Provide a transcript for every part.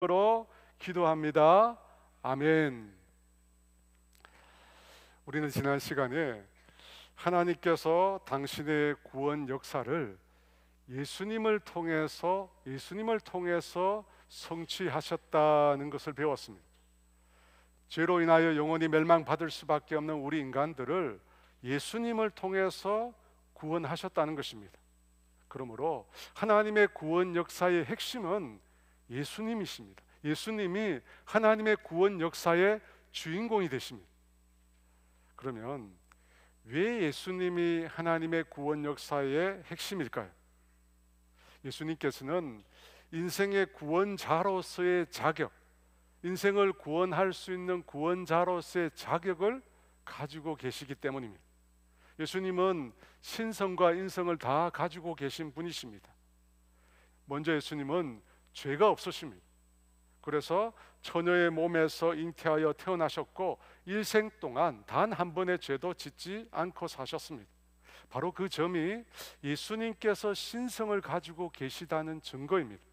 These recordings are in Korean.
으로 기도합니다. 아멘. 우리는 지난 시간에 하나님께서 당신의 구원 역사를 예수님을 통해서 성취하셨다는 것을 배웠습니다. 죄로 인하여 영원히 멸망받을 수밖에 없는 우리 인간들을 예수님을 통해서 구원하셨다는 것입니다. 그러므로 하나님의 구원 역사의 핵심은 예수님이십니다. 예수님이 하나님의 구원 역사의 주인공이 되십니다. 그러면 왜 예수님이 하나님의 구원 역사의 핵심일까요? 예수님께서는 인생의 구원자로서의 자격, 인생을 구원할 수 있는 구원자로서의 자격을 가지고 계시기 때문입니다. 예수님은 신성과 인성을 다 가지고 계신 분이십니다. 먼저 예수님은 죄가 없으십니다. 그래서 처녀의 몸에서 잉태하여 태어나셨고 일생 동안 단 한 번의 죄도 짓지 않고 사셨습니다. 바로 그 점이 예수님께서 신성을 가지고 계시다는 증거입니다.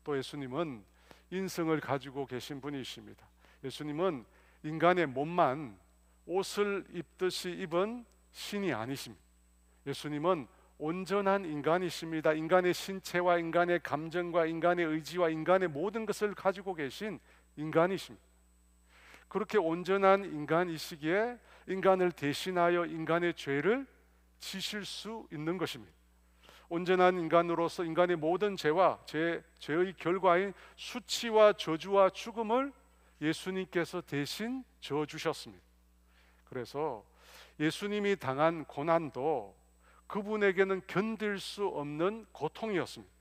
또 예수님은 인성을 가지고 계신 분이십니다. 예수님은 인간의 몸만 옷을 입듯이 입은 신이 아니십니다. 예수님은 온전한 인간이십니다. 인간의 신체와 인간의 감정과 인간의 의지와 인간의 모든 것을 가지고 계신 인간이십니다. 그렇게 온전한 인간이시기에 인간을 대신하여 인간의 죄를 지실 수 있는 것입니다. 온전한 인간으로서 인간의 모든 죄와 죄의 결과인 수치와 저주와 죽음을 예수님께서 대신 져주셨습니다. 그래서 예수님이 당한 고난도 그분에게는 견딜 수 없는 고통이었습니다.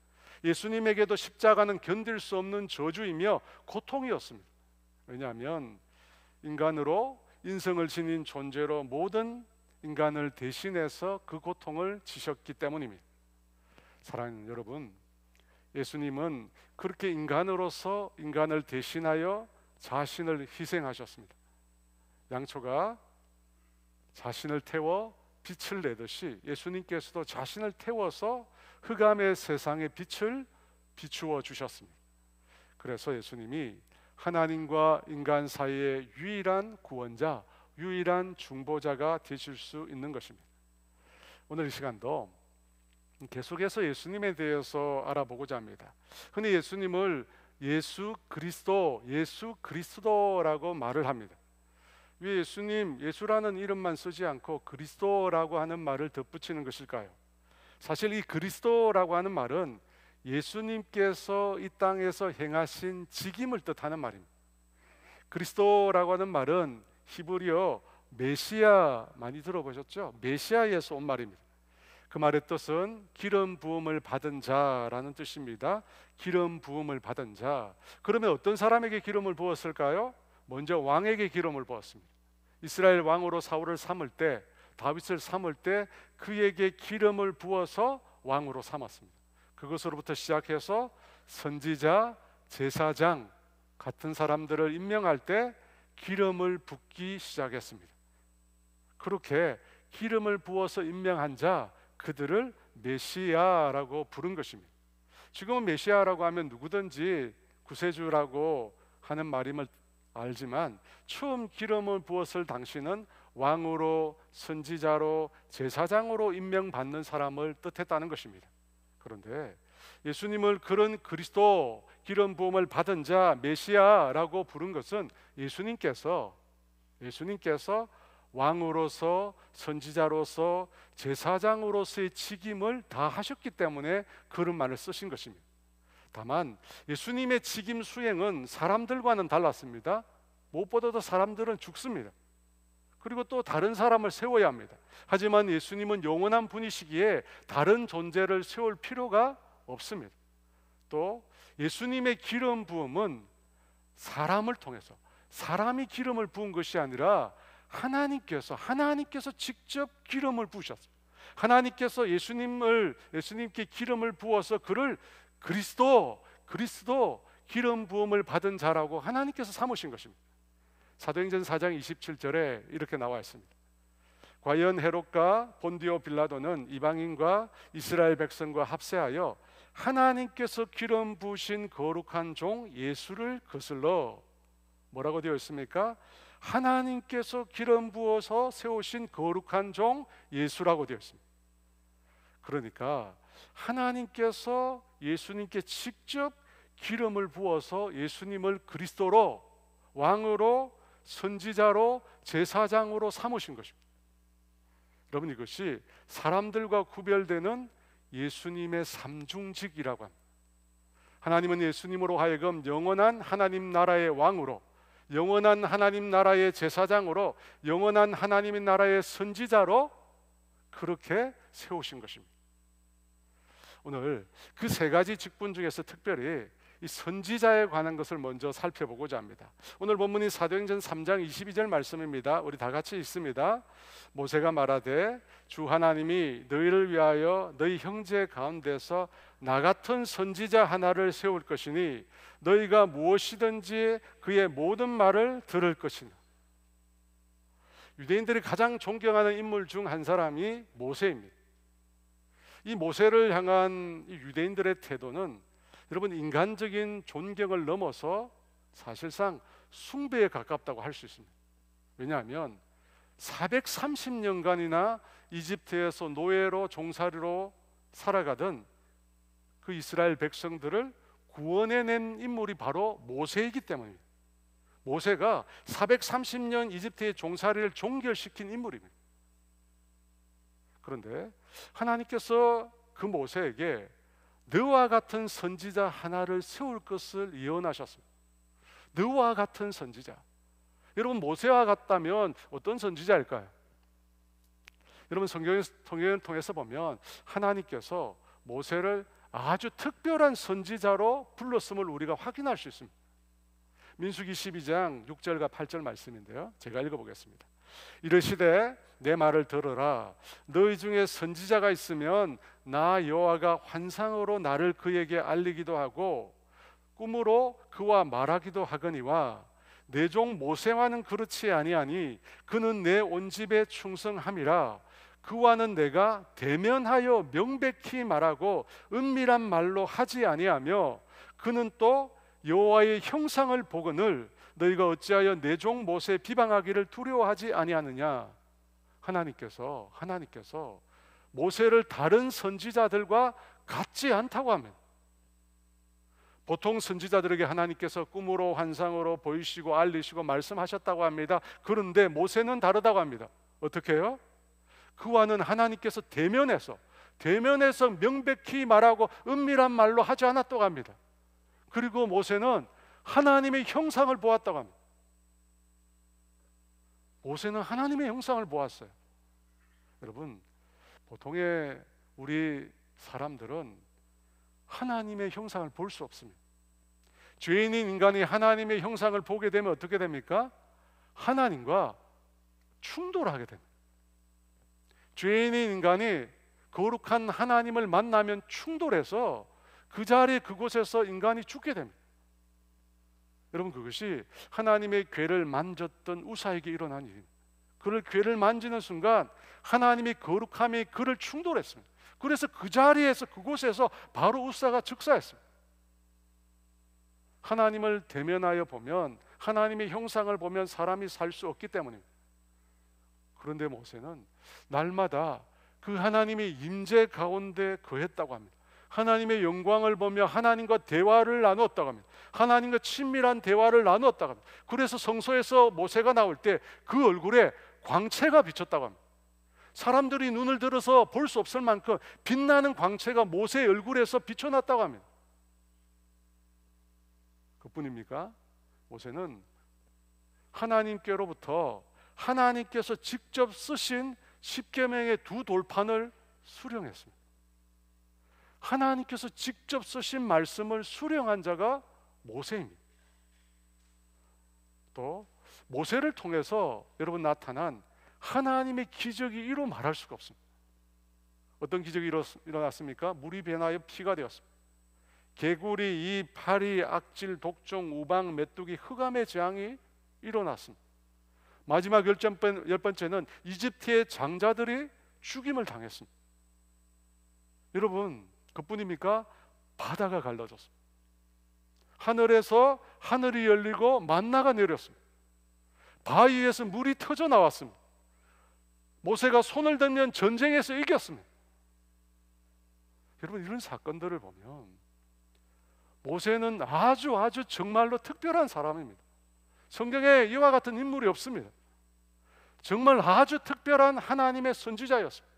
예수님에게도 십자가는 견딜 수 없는 저주이며 고통이었습니다. 왜냐하면 인간으로 인성을 지닌 존재로 모든 인간을 대신해서 그 고통을 지셨기 때문입니다. 사랑하는 여러분, 예수님은 그렇게 인간으로서 인간을 대신하여 자신을 희생하셨습니다. 양초가 자신을 태워 빛을 내듯이 예수님께서도 자신을 태워서 흑암의 세상의 빛을 비추어 주셨습니다. 그래서 예수님이 하나님과 인간 사이의 유일한 구원자, 유일한 중보자가 되실 수 있는 것입니다. 오늘 이 시간도 계속해서 예수님에 대해서 알아보고자 합니다. 흔히 예수님을 예수 그리스도라고 말을 합니다. 왜 예수라는 이름만 쓰지 않고 그리스도라고 하는 말을 덧붙이는 것일까요? 사실 이 그리스도라고 하는 말은 예수님께서 이 땅에서 행하신 직임을 뜻하는 말입니다. 그리스도라고 하는 말은 히브리어 메시아, 많이 들어보셨죠? 메시아에서 온 말입니다. 그 말의 뜻은 기름 부음을 받은 자라는 뜻입니다. 기름 부음을 받은 자. 그러면 어떤 사람에게 기름을 부었을까요? 먼저 왕에게 기름을 부었습니다. 이스라엘 왕으로 사울을 삼을 때, 다윗을 삼을 때 그에게 기름을 부어서 왕으로 삼았습니다. 그것으로부터 시작해서 선지자, 제사장 같은 사람들을 임명할 때 기름을 붓기 시작했습니다. 그렇게 기름을 부어서 임명한 자, 그들을 메시아라고 부른 것입니다. 지금은 메시아라고 하면 누구든지 구세주라고 하는 말임을 알지만 처음 기름을 부었을 당시는 왕으로, 선지자로, 제사장으로 임명받는 사람을 뜻했다는 것입니다. 그런데 예수님을 그런 그리스도, 기름 부음을 받은 자, 메시아라고 부른 것은 예수님께서 왕으로서, 선지자로서, 제사장으로서의 직임을 다 하셨기 때문에 그런 말을 쓰신 것입니다. 다만 예수님의 직임 수행은 사람들과는 달랐습니다. 무엇보다도 사람들은 죽습니다. 그리고 또 다른 사람을 세워야 합니다. 하지만 예수님은 영원한 분이시기에 다른 존재를 세울 필요가 없습니다. 또 예수님의 기름 부음은 사람을 통해서, 사람이 기름을 부은 것이 아니라 하나님께서 직접 기름을 부으셨습니다. 하나님께서 예수님께 기름을 부어서 그를 그리스도 기름 부음을 받은 자라고 하나님께서 삼으신 것입니다. 사도행전 4장 27절에 이렇게 나와 있습니다. 과연 헤롯과 본디오 빌라도는 이방인과 이스라엘 백성과 합세하여 하나님께서 기름 부으신 거룩한 종 예수를 거슬러 뭐라고 되어 있습니까? 하나님께서 기름 부어서 세우신 거룩한 종 예수라고 되어 있습니다. 그러니까 하나님께서 예수님께 직접 기름을 부어서 예수님을 그리스도로, 왕으로, 선지자로, 제사장으로 삼으신 것입니다. 여러분, 이것이 사람들과 구별되는 예수님의 삼중직이라고 합니다. 하나님은 예수님으로 하여금 영원한 하나님 나라의 왕으로, 영원한 하나님 나라의 제사장으로, 영원한 하나님의 나라의 선지자로 그렇게 세우신 것입니다. 오늘 그 세 가지 직분 중에서 특별히 이 선지자에 관한 것을 먼저 살펴보고자 합니다. 오늘 본문이 사도행전 3장 22절 말씀입니다. 우리 다 같이 읽습니다. 모세가 말하되 주 하나님이 너희를 위하여 너희 형제 가운데서 나 같은 선지자 하나를 세울 것이니 너희가 무엇이든지 그의 모든 말을 들을 것이나. 유대인들이 가장 존경하는 인물 중 한 사람이 모세입니다. 이 모세를 향한 이 유대인들의 태도는 여러분, 인간적인 존경을 넘어서 사실상 숭배에 가깝다고 할 수 있습니다. 왜냐하면 430년간이나 이집트에서 노예로 종살이로 살아가던 그 이스라엘 백성들을 구원해낸 인물이 바로 모세이기 때문입니다. 모세가 430년 이집트의 종살이를 종결시킨 인물입니다. 그런데 하나님께서 그 모세에게 너와 같은 선지자 하나를 세울 것을 예언하셨습니다. 너와 같은 선지자. 여러분, 모세와 같다면 어떤 선지자일까요? 여러분, 성경을 통해서 보면 하나님께서 모세를 아주 특별한 선지자로 불렀음을 우리가 확인할 수 있습니다. 민수기 12장 6절과 8절 말씀인데요, 제가 읽어보겠습니다. 이르시되 내 말을 들으라. 너희 중에 선지자가 있으면 나 여호와가 환상으로 나를 그에게 알리기도 하고 꿈으로 그와 말하기도 하거니와 내 종 모세와는 그렇지 아니하니 그는 내 온 집에 충성함이라. 그와는 내가 대면하여 명백히 말하고 은밀한 말로 하지 아니하며 그는 또 여호와의 형상을 보거늘 너희가 어찌하여 내 종 모세 비방하기를 두려워하지 아니하느냐. 하나님께서 모세를 다른 선지자들과 같지 않다고 합니다. 보통 선지자들에게 하나님께서 꿈으로 환상으로 보이시고 알리시고 말씀하셨다고 합니다. 그런데 모세는 다르다고 합니다. 어떻게 해요? 그와는 하나님께서 대면해서 명백히 말하고 은밀한 말로 하지 않았다고 합니다. 그리고 모세는 하나님의 형상을 보았다고 합니다. 모세는 하나님의 형상을 보았어요. 여러분, 보통의 우리 사람들은 하나님의 형상을 볼 수 없습니다. 죄인인 인간이 하나님의 형상을 보게 되면 어떻게 됩니까? 하나님과 충돌하게 됩니다. 죄인인 인간이 거룩한 하나님을 만나면 충돌해서 그 자리에 그곳에서 인간이 죽게 됩니다. 여러분, 그것이 하나님의 궤를 만졌던 우사에게 일어난 일입니다. 그를 궤를 만지는 순간 하나님의 거룩함이 그를 충돌했습니다. 그래서 그 자리에서 그곳에서 바로 우사가 즉사했습니다. 하나님을 대면하여 보면, 하나님의 형상을 보면 사람이 살 수 없기 때문입니다. 그런데 모세는 날마다 그 하나님의 임재 가운데 거했다고 합니다. 하나님의 영광을 보며 하나님과 대화를 나누었다고 합니다. 하나님과 친밀한 대화를 나누었다고 합니다. 그래서 성소에서 모세가 나올 때 그 얼굴에 광채가 비쳤다고 합니다. 사람들이 눈을 들어서 볼 수 없을 만큼 빛나는 광채가 모세의 얼굴에서 비춰났다고 합니다. 그뿐입니까? 모세는 하나님께로부터 하나님께서 직접 쓰신 십계명의 두 돌판을 수령했습니다. 하나님께서 직접 쓰신 말씀을 수령한 자가 모세입니다. 또 모세를 통해서 여러분 나타난 하나님의 기적이 이루 말할 수가 없습니다. 어떤 기적이 일어났습니까? 물이 변하여 피가 되었습니다. 개구리, 이, 파리, 악질, 독종, 우방, 메뚜기, 흑암의 재앙이 일어났습니다. 마지막 열 번째는 이집트의 장자들이 죽임을 당했습니다. 여러분, 그뿐입니까? 바다가 갈라졌습니다. 하늘에서 하늘이 열리고 만나가 내렸습니다. 바위에서 물이 터져 나왔습니다. 모세가 손을 들면 전쟁에서 이겼습니다. 여러분, 이런 사건들을 보면 모세는 아주 정말로 특별한 사람입니다. 성경에 이와 같은 인물이 없습니다. 정말 아주 특별한 하나님의 선지자였습니다.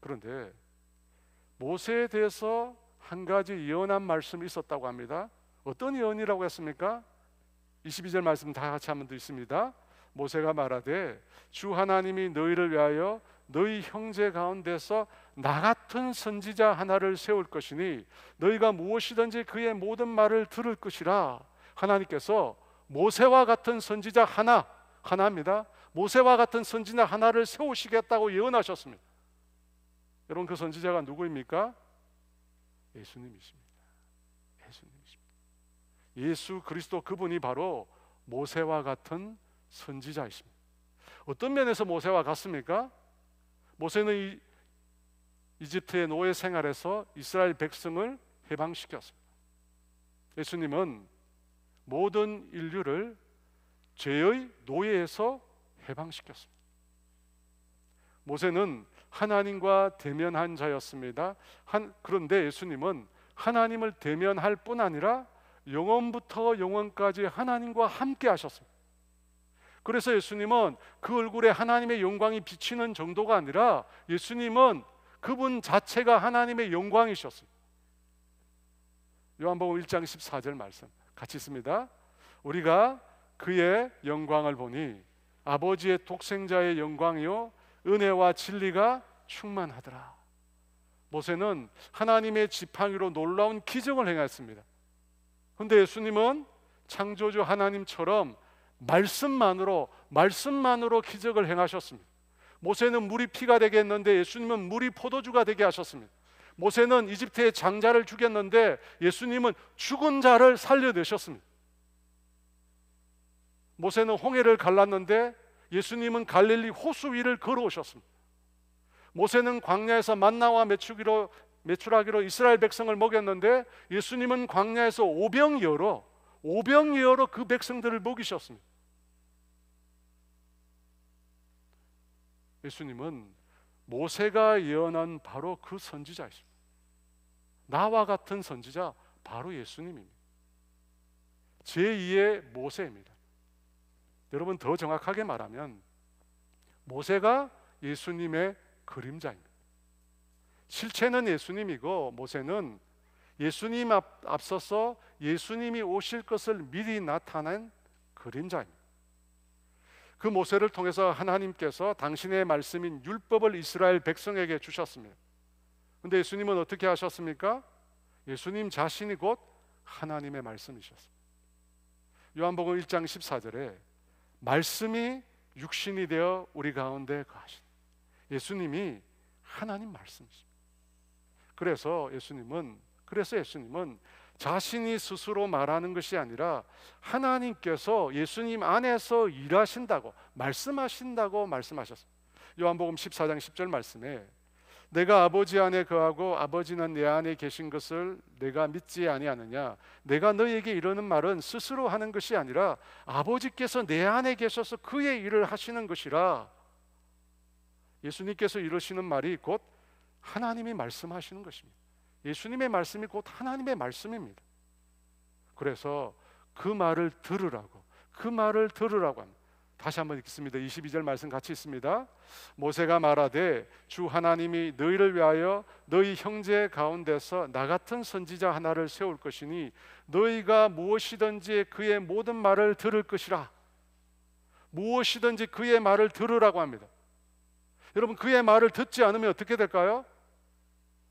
그런데 모세에 대해서 한 가지 예언한 말씀이 있었다고 합니다. 어떤 예언이라고 했습니까? 22절 말씀 다 같이 한번 더 있습니다. 모세가 말하되 주 하나님이 너희를 위하여 너희 형제 가운데서 나 같은 선지자 하나를 세울 것이니 너희가 무엇이든지 그의 모든 말을 들을 것이라. 하나님께서 모세와 같은 선지자 하나입니다. 모세와 같은 선지자 하나를 세우시겠다고 예언하셨습니다. 여러분, 그 선지자가 누구입니까? 예수님이십니다. 예수 그리스도, 그분이 바로 모세와 같은 선지자이십니다. 어떤 면에서 모세와 같습니까? 모세는 이집트의 노예 생활에서 이스라엘 백성을 해방시켰습니다. 예수님은 모든 인류를 죄의 노예에서 해방시켰습니다. 모세는 하나님과 대면한 자였습니다. 그런데 예수님은 하나님을 대면할 뿐 아니라 영원부터 영원까지 하나님과 함께 하셨습니다. 그래서 예수님은 그 얼굴에 하나님의 영광이 비치는 정도가 아니라 예수님은 그분 자체가 하나님의 영광이셨습니다. 요한복음 1장 14절 말씀 같이 있습니다. 우리가 그의 영광을 보니 아버지의 독생자의 영광이요 은혜와 진리가 충만하더라. 모세는 하나님의 지팡이로 놀라운 기적을 행했습니다. 그런데 예수님은 창조주 하나님처럼 말씀만으로 기적을 행하셨습니다. 모세는 물이 피가 되게 했는데 예수님은 물이 포도주가 되게 하셨습니다. 모세는 이집트의 장자를 죽였는데 예수님은 죽은 자를 살려내셨습니다. 모세는 홍해를 갈랐는데 예수님은 갈릴리 호수 위를 걸어오셨습니다. 모세는 광야에서 만나와 메추라기로 이스라엘 백성을 먹였는데 예수님은 광야에서 오병이어로 그 백성들을 먹이셨습니다. 예수님은 모세가 예언한 바로 그 선지자이십니다. 나와 같은 선지자 바로 예수님입니다. 제2의 모세입니다. 여러분, 더 정확하게 말하면 모세가 예수님의 그림자입니다. 실체는 예수님이고 모세는 예수님 앞서서 예수님이 오실 것을 미리 나타낸 그림자입니다. 그 모세를 통해서 하나님께서 당신의 말씀인 율법을 이스라엘 백성에게 주셨습니다. 그런데 예수님은 어떻게 하셨습니까? 예수님 자신이 곧 하나님의 말씀이셨습니다. 요한복음 1장 14절에 말씀이 육신이 되어 우리 가운데 거하신 예수님이 하나님 말씀이십니다. 그래서 예수님은 자신이 스스로 말하는 것이 아니라 하나님께서 예수님 안에서 일하신다고 말씀하신다고 말씀하셨습니다. 요한복음 14장 10절 말씀에 내가 아버지 안에 거하고 아버지는 내 안에 계신 것을 내가 믿지 아니하느냐. 내가 너희에게 이르는 말은 스스로 하는 것이 아니라 아버지께서 내 안에 계셔서 그의 일을 하시는 것이라. 예수님께서 이루시는 말이 곧 하나님이 말씀하시는 것입니다. 예수님의 말씀이 곧 하나님의 말씀입니다. 그래서 그 말을 들으라고 합니다. 다시 한번 읽겠습니다. 22절 말씀 같이 있습니다. 모세가 말하되 주 하나님이 너희를 위하여 너희 형제 가운데서 나 같은 선지자 하나를 세울 것이니 너희가 무엇이든지 그의 모든 말을 들을 것이라. 무엇이든지 그의 말을 들으라고 합니다. 여러분, 그의 말을 듣지 않으면 어떻게 될까요?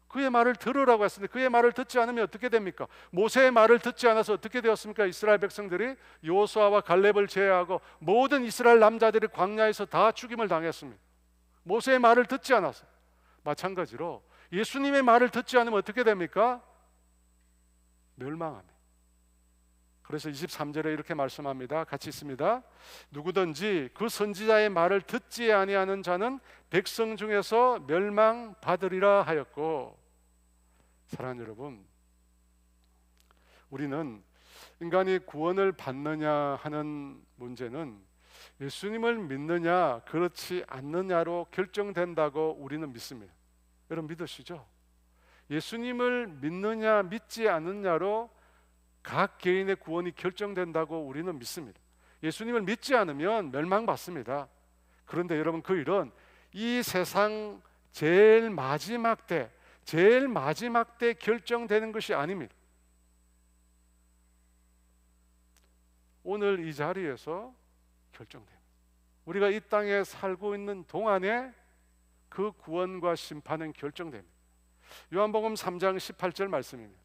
그의 말을 들으라고 했는데 그의 말을 듣지 않으면 어떻게 됩니까? 모세의 말을 듣지 않아서 어떻게 되었습니까? 이스라엘 백성들이 여호수아와 갈렙을 제외하고 모든 이스라엘 남자들이 광야에서 다 죽임을 당했습니다. 모세의 말을 듣지 않아서. 마찬가지로 예수님의 말을 듣지 않으면 어떻게 됩니까? 멸망합니다. 그래서 23절에 이렇게 말씀합니다. 같이 있습니다. 누구든지 그 선지자의 말을 듣지 아니하는 자는 백성 중에서 멸망받으리라 하였고, 사랑하는 여러분, 우리는 인간이 구원을 받느냐 하는 문제는 예수님을 믿느냐 그렇지 않느냐로 결정된다고 우리는 믿습니다. 여러분 믿으시죠? 예수님을 믿느냐 믿지 않느냐로 각 개인의 구원이 결정된다고 우리는 믿습니다. 예수님을 믿지 않으면 멸망받습니다. 그런데 여러분, 그 일은 이 세상 제일 마지막 때 결정되는 것이 아닙니다. 오늘 이 자리에서 결정됩니다. 우리가 이 땅에 살고 있는 동안에 그 구원과 심판은 결정됩니다. 요한복음 3장 18절 말씀입니다.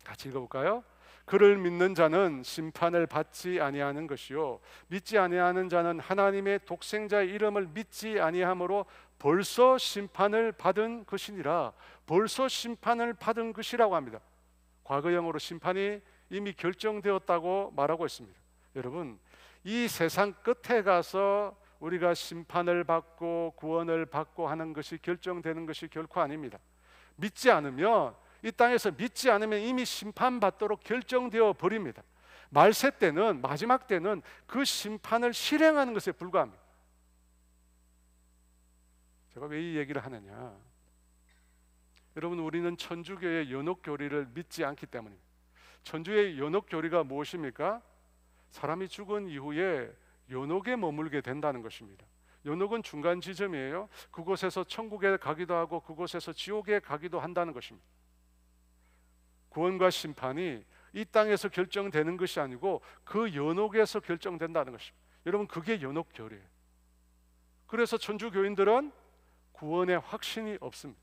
같이 읽어볼까요? 그를 믿는 자는 심판을 받지 아니하는 것이요 믿지 아니하는 자는 하나님의 독생자의 이름을 믿지 아니함으로 벌써 심판을 받은 것이니라. 벌써 심판을 받은 것이라고 합니다. 과거형으로 심판이 이미 결정되었다고 말하고 있습니다. 여러분, 이 세상 끝에 가서 우리가 심판을 받고 구원을 받고 하는 것이 결정되는 것이 결코 아닙니다. 믿지 않으면, 이 땅에서 믿지 않으면 이미 심판받도록 결정되어 버립니다. 말세 때는, 마지막 때는 그 심판을 실행하는 것에 불과합니다. 제가 왜 이 얘기를 하느냐, 여러분, 우리는 천주교의 연옥교리를 믿지 않기 때문입니다. 천주의 연옥교리가 무엇입니까? 사람이 죽은 이후에 연옥에 머물게 된다는 것입니다. 연옥은 중간 지점이에요. 그곳에서 천국에 가기도 하고 그곳에서 지옥에 가기도 한다는 것입니다. 구원과 심판이 이 땅에서 결정되는 것이 아니고 그 연옥에서 결정된다는 것입니다. 여러분, 그게 연옥교리예요. 그래서 천주교인들은 구원에 확신이 없습니다.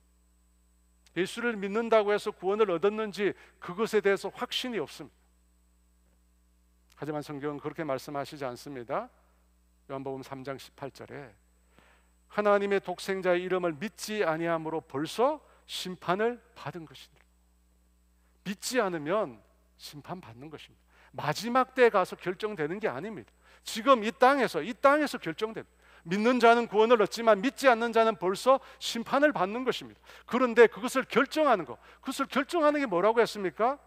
예수를 믿는다고 해서 구원을 얻었는지 그것에 대해서 확신이 없습니다. 하지만 성경은 그렇게 말씀하시지 않습니다. 요한복음 3장 18절에 하나님의 독생자의 이름을 믿지 아니함으로 벌써 심판을 받은 것이니라. 믿지 않으면 심판받는 것입니다. 마지막 때에 가서 결정되는 게 아닙니다. 지금 이 땅에서 결정됩니다. 믿는 자는 구원을 얻지만 믿지 않는 자는 벌써 심판을 받는 것입니다. 그런데 그것을 결정하는 게 뭐라고 했습니까?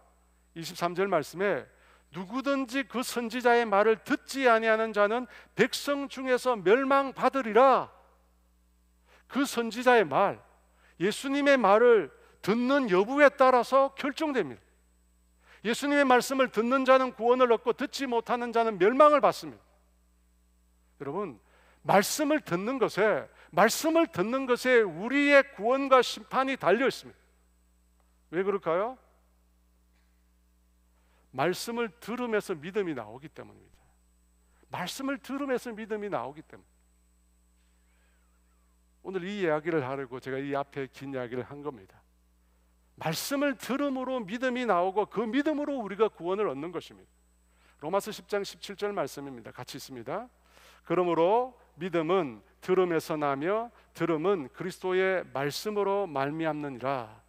23절 말씀에 누구든지 그 선지자의 말을 듣지 아니하는 자는 백성 중에서 멸망받으리라. 그 선지자의 말, 예수님의 말을 듣는 여부에 따라서 결정됩니다. 예수님의 말씀을 듣는 자는 구원을 얻고 듣지 못하는 자는 멸망을 받습니다. 여러분, 말씀을 듣는 것에 우리의 구원과 심판이 달려 있습니다. 왜 그럴까요? 말씀을 들으면서 믿음이 나오기 때문입니다. 말씀을 들으면서 믿음이 나오기 때문에 오늘 이 이야기를 하려고 제가 이 앞에 긴 이야기를 한 겁니다. 말씀을 들음으로 믿음이 나오고 그 믿음으로 우리가 구원을 얻는 것입니다. 로마서 10장 17절 말씀입니다. 같이 있습니다. 그러므로 믿음은 들음에서 나며 들음은 그리스도의 말씀으로 말미암느니라.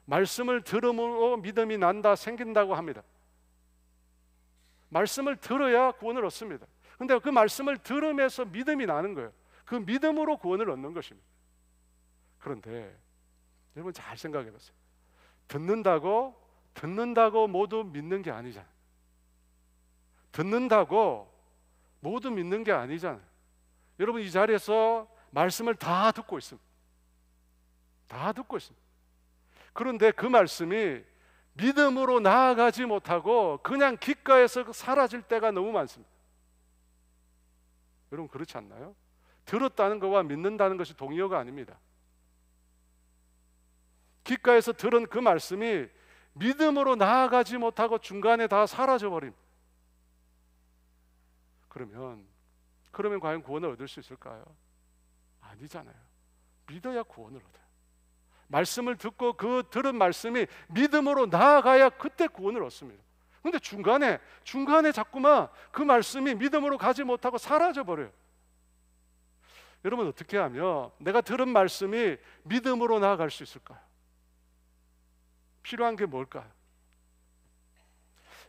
말씀을 들음으로 믿음이 난다, 생긴다고 합니다. 말씀을 들어야 구원을 얻습니다. 그런데 그 말씀을 들으면서 믿음이 나는 거예요. 그 믿음으로 구원을 얻는 것입니다. 그런데 여러분 잘 생각해 보세요. 듣는다고 모두 믿는 게 아니잖아요. 듣는다고 모두 믿는 게 아니잖아요. 여러분, 이 자리에서 말씀을 다 듣고 있습니다. 다 듣고 있습니다. 그런데 그 말씀이 믿음으로 나아가지 못하고 그냥 귓가에서 사라질 때가 너무 많습니다. 여러분, 그렇지 않나요? 들었다는 것과 믿는다는 것이 동의어가 아닙니다. 귓가에서 들은 그 말씀이 믿음으로 나아가지 못하고 중간에 다 사라져버립니다. 그러면 과연 구원을 얻을 수 있을까요? 아니잖아요. 믿어야 구원을 얻어요. 말씀을 듣고 그 들은 말씀이 믿음으로 나아가야 그때 구원을 얻습니다. 그런데 중간에 자꾸만 그 말씀이 믿음으로 가지 못하고 사라져버려요. 여러분, 어떻게 하면 내가 들은 말씀이 믿음으로 나아갈 수 있을까요? 필요한 게 뭘까요?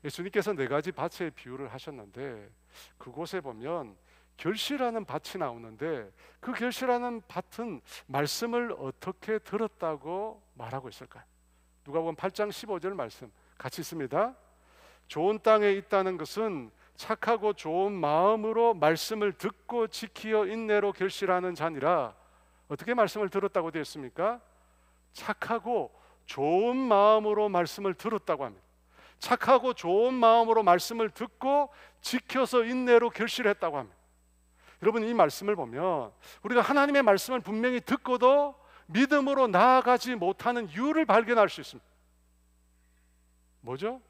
예수님께서 4가지 밭의 비유를 하셨는데 그곳에 보면 결실하는 밭이 나오는데 그 결실하는 밭은 말씀을 어떻게 들었다고 말하고 있을까요? 누가복음 8장 15절 말씀 같이 있습니다. 좋은 땅에 있다는 것은 착하고 좋은 마음으로 말씀을 듣고 지키어 인내로 결실하는 자니라. 어떻게 말씀을 들었다고 되어 있습니까? 착하고 좋은 마음으로 말씀을 들었다고 합니다. 착하고 좋은 마음으로 말씀을 듣고 지켜서 인내로 결실했다고 합니다. 여러분, 이 말씀을 보면 우리가 하나님의 말씀을 분명히 듣고도 믿음으로 나아가지 못하는 이유를 발견할 수 있습니다. 뭐죠?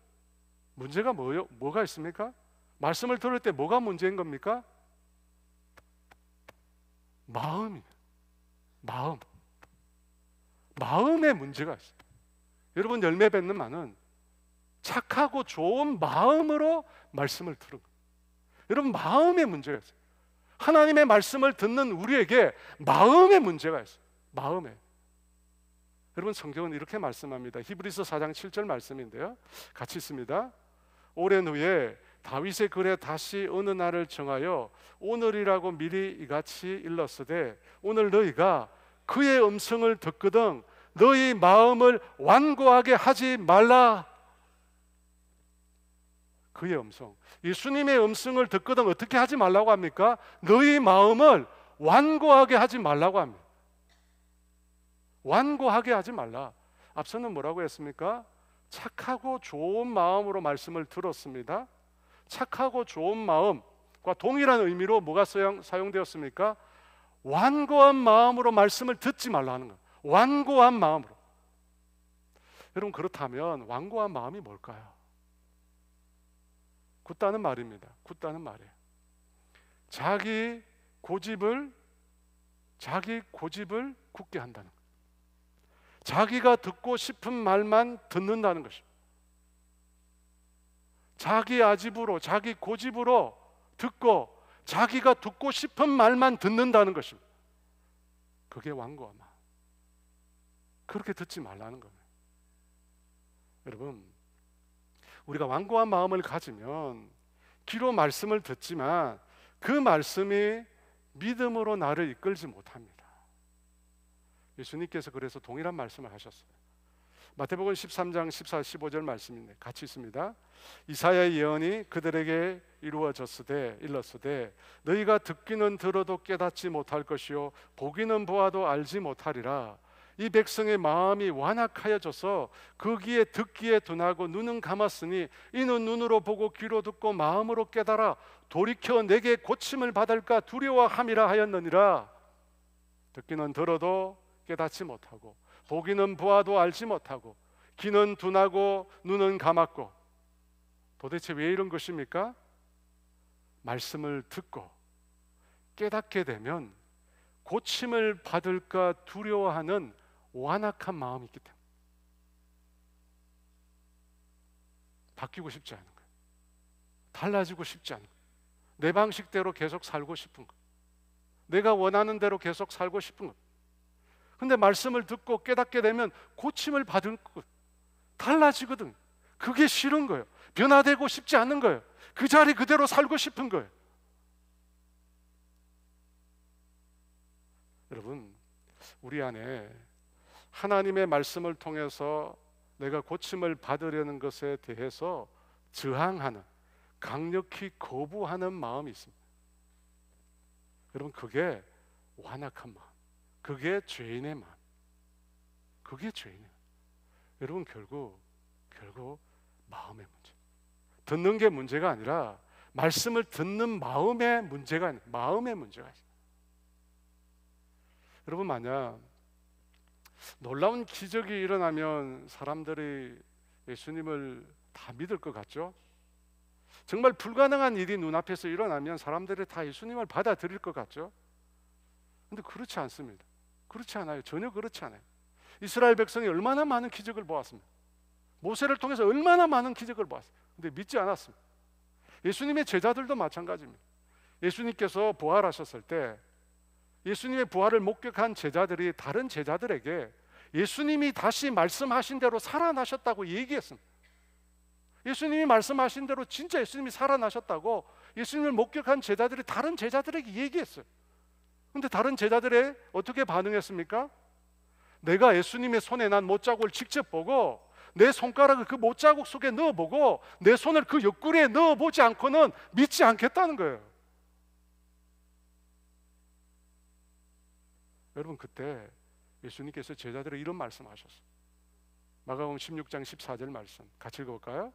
문제가 뭐가 있습니까? 말씀을 들을 때 뭐가 문제인 겁니까? 마음입니다. 마음에 문제가 있어요. 여러분, 열매 맺는 마는 착하고 좋은 마음으로 말씀을 들은 거예요. 여러분, 마음에 문제가 있어요. 하나님의 말씀을 듣는 우리에게 마음에 문제가 있어요. 마음에. 여러분, 성경은 이렇게 말씀합니다. 히브리서 4장 7절 말씀인데요, 같이 있습니다. 오랜 후에 다윗의 글에 다시 어느 날을 정하여 오늘이라고 미리 이같이 일렀으되 오늘 너희가 그의 음성을 듣거든 너희 마음을 완고하게 하지 말라. 그의 음성, 예수님의 음성을 듣거든 어떻게 하지 말라고 합니까? 너희 마음을 완고하게 하지 말라고 합니다. 완고하게 하지 말라. 앞서는 뭐라고 했습니까? 착하고 좋은 마음으로 말씀을 들었습니다. 착하고 좋은 마음과 동일한 의미로 뭐가 사용되었습니까? 완고한 마음으로 말씀을 듣지 말라는 거예요. 완고한 마음으로. 여러분, 그렇다면 완고한 마음이 뭘까요? 굳다는 말입니다. 굳다는 말이에요. 자기 고집을 굳게 한다는 거예요. 자기가 듣고 싶은 말만 듣는다는 것입니다. 자기 아집으로, 자기 고집으로 듣고 자기가 듣고 싶은 말만 듣는다는 것입니다. 그게 완고한 마음. 그렇게 듣지 말라는 겁니다. 여러분, 우리가 완고한 마음을 가지면 귀로 말씀을 듣지만 그 말씀이 믿음으로 나를 이끌지 못합니다. 예수님께서 그래서 동일한 말씀을 하셨어요. 마태복음 13장 14, 15절 말씀인데 같이 있습니다. 이사야의 예언이 그들에게 이루어졌으되 일렀으되 너희가 듣기는 들어도 깨닫지 못할 것이요 보기는 보아도 알지 못하리라. 이 백성의 마음이 완악하여져서 그 귀에 듣기에 둔하고 눈은 감았으니 이는 눈으로 보고 귀로 듣고 마음으로 깨달아 돌이켜 내게 고침을 받을까 두려워함이라 하였느니라. 듣기는 들어도 깨닫지 못하고 보기는 보아도 알지 못하고 귀는 둔하고 눈은 감았고. 도대체 왜 이런 것입니까? 말씀을 듣고 깨닫게 되면 고침을 받을까 두려워하는 완악한 마음이 있기 때문에 바뀌고 싶지 않은 거예요. 달라지고 싶지 않은 거예요. 내 방식대로 계속 살고 싶은 거예요. 내가 원하는 대로 계속 살고 싶은 거예요. 근데 말씀을 듣고 깨닫게 되면 고침을 받을 거예요. 달라지거든. 그게 싫은 거예요. 변화되고 싶지 않은 거예요. 그 자리 그대로 살고 싶은 거예요. 여러분, 우리 안에 하나님의 말씀을 통해서 내가 고침을 받으려는 것에 대해서 저항하는, 강력히 거부하는 마음이 있습니다. 여러분, 그게 완악한 마음, 그게 죄인의 마음, 그게 죄인의 마음. 여러분, 결국 마음의 문제. 듣는 게 문제가 아니라 말씀을 듣는 마음의 문제가 아니라 마음의 문제가 있어요. 여러분, 만약 놀라운 기적이 일어나면 사람들이 예수님을 다 믿을 것 같죠? 정말 불가능한 일이 눈앞에서 일어나면 사람들이 다 예수님을 받아들일 것 같죠? 근데 그렇지 않습니다. 그렇지 않아요. 전혀 그렇지 않아요. 이스라엘 백성이 얼마나 많은 기적을 보았습니다. 모세를 통해서 얼마나 많은 기적을 보았어요. 근데 믿지 않았습니다. 예수님의 제자들도 마찬가지입니다. 예수님께서 부활하셨을 때 예수님의 부활을 목격한 제자들이 다른 제자들에게 예수님이 다시 말씀하신 대로 살아나셨다고 얘기했습니다. 예수님이 말씀하신 대로 진짜 예수님이 살아나셨다고 예수님을 목격한 제자들이 다른 제자들에게 얘기했어요. 근데 다른 제자들이 어떻게 반응했습니까? 내가 예수님의 손에 난 못자국을 직접 보고 내 손가락을 그 못자국 속에 넣어보고 내 손을 그 옆구리에 넣어보지 않고는 믿지 않겠다는 거예요. 여러분, 그때 예수님께서 제자들에게 이런 말씀하셨어요. 마가복음 16장 14절 말씀 같이 읽어볼까요?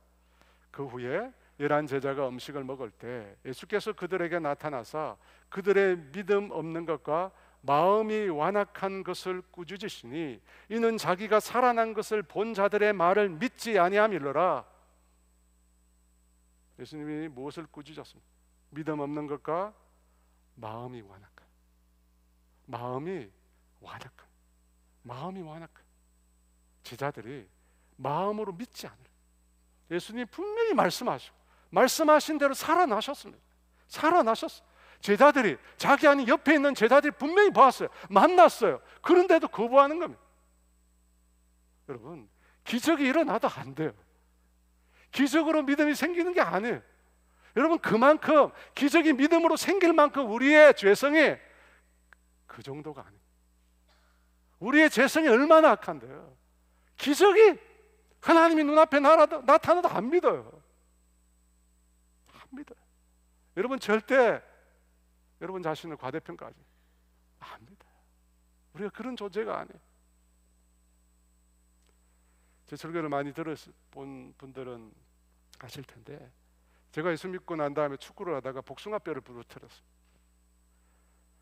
그 후에 11 제자가 음식을 먹을 때 예수께서 그들에게 나타나사 그들의 믿음 없는 것과 마음이 완악한 것을 꾸짖으시니 이는 자기가 살아난 것을 본 자들의 말을 믿지 아니함이로라. 예수님이 무엇을 꾸짖었습니까? 믿음 없는 것과 마음이 완악한, 마음이 완악한 제자들이 마음으로 믿지 않으라. 예수님 분명히 말씀하신 대로 살아나셨습니다. 살아나셨어요. 제자들이, 자기 아닌 옆에 있는 제자들이 분명히 봤어요. 만났어요. 그런데도 거부하는 겁니다. 여러분, 기적이 일어나도 안 돼요. 기적으로 믿음이 생기는 게 아니에요. 여러분, 그만큼 기적이 믿음으로 생길 만큼 우리의 죄성이 그 정도가 아니에요. 우리의 죄성이 얼마나 악한데요. 기적이 하나님이 눈앞에 나타나도 안 믿어요. 안 믿어요. 여러분, 절대 여러분 자신을 과대평가하지 안 믿어요. 우리가 그런 존재가 아니에요. 제 설교를 많이 들어본 분들은 아실 텐데, 제가 예수 믿고 난 다음에 축구를 하다가 복숭아뼈를 부러뜨렸어요.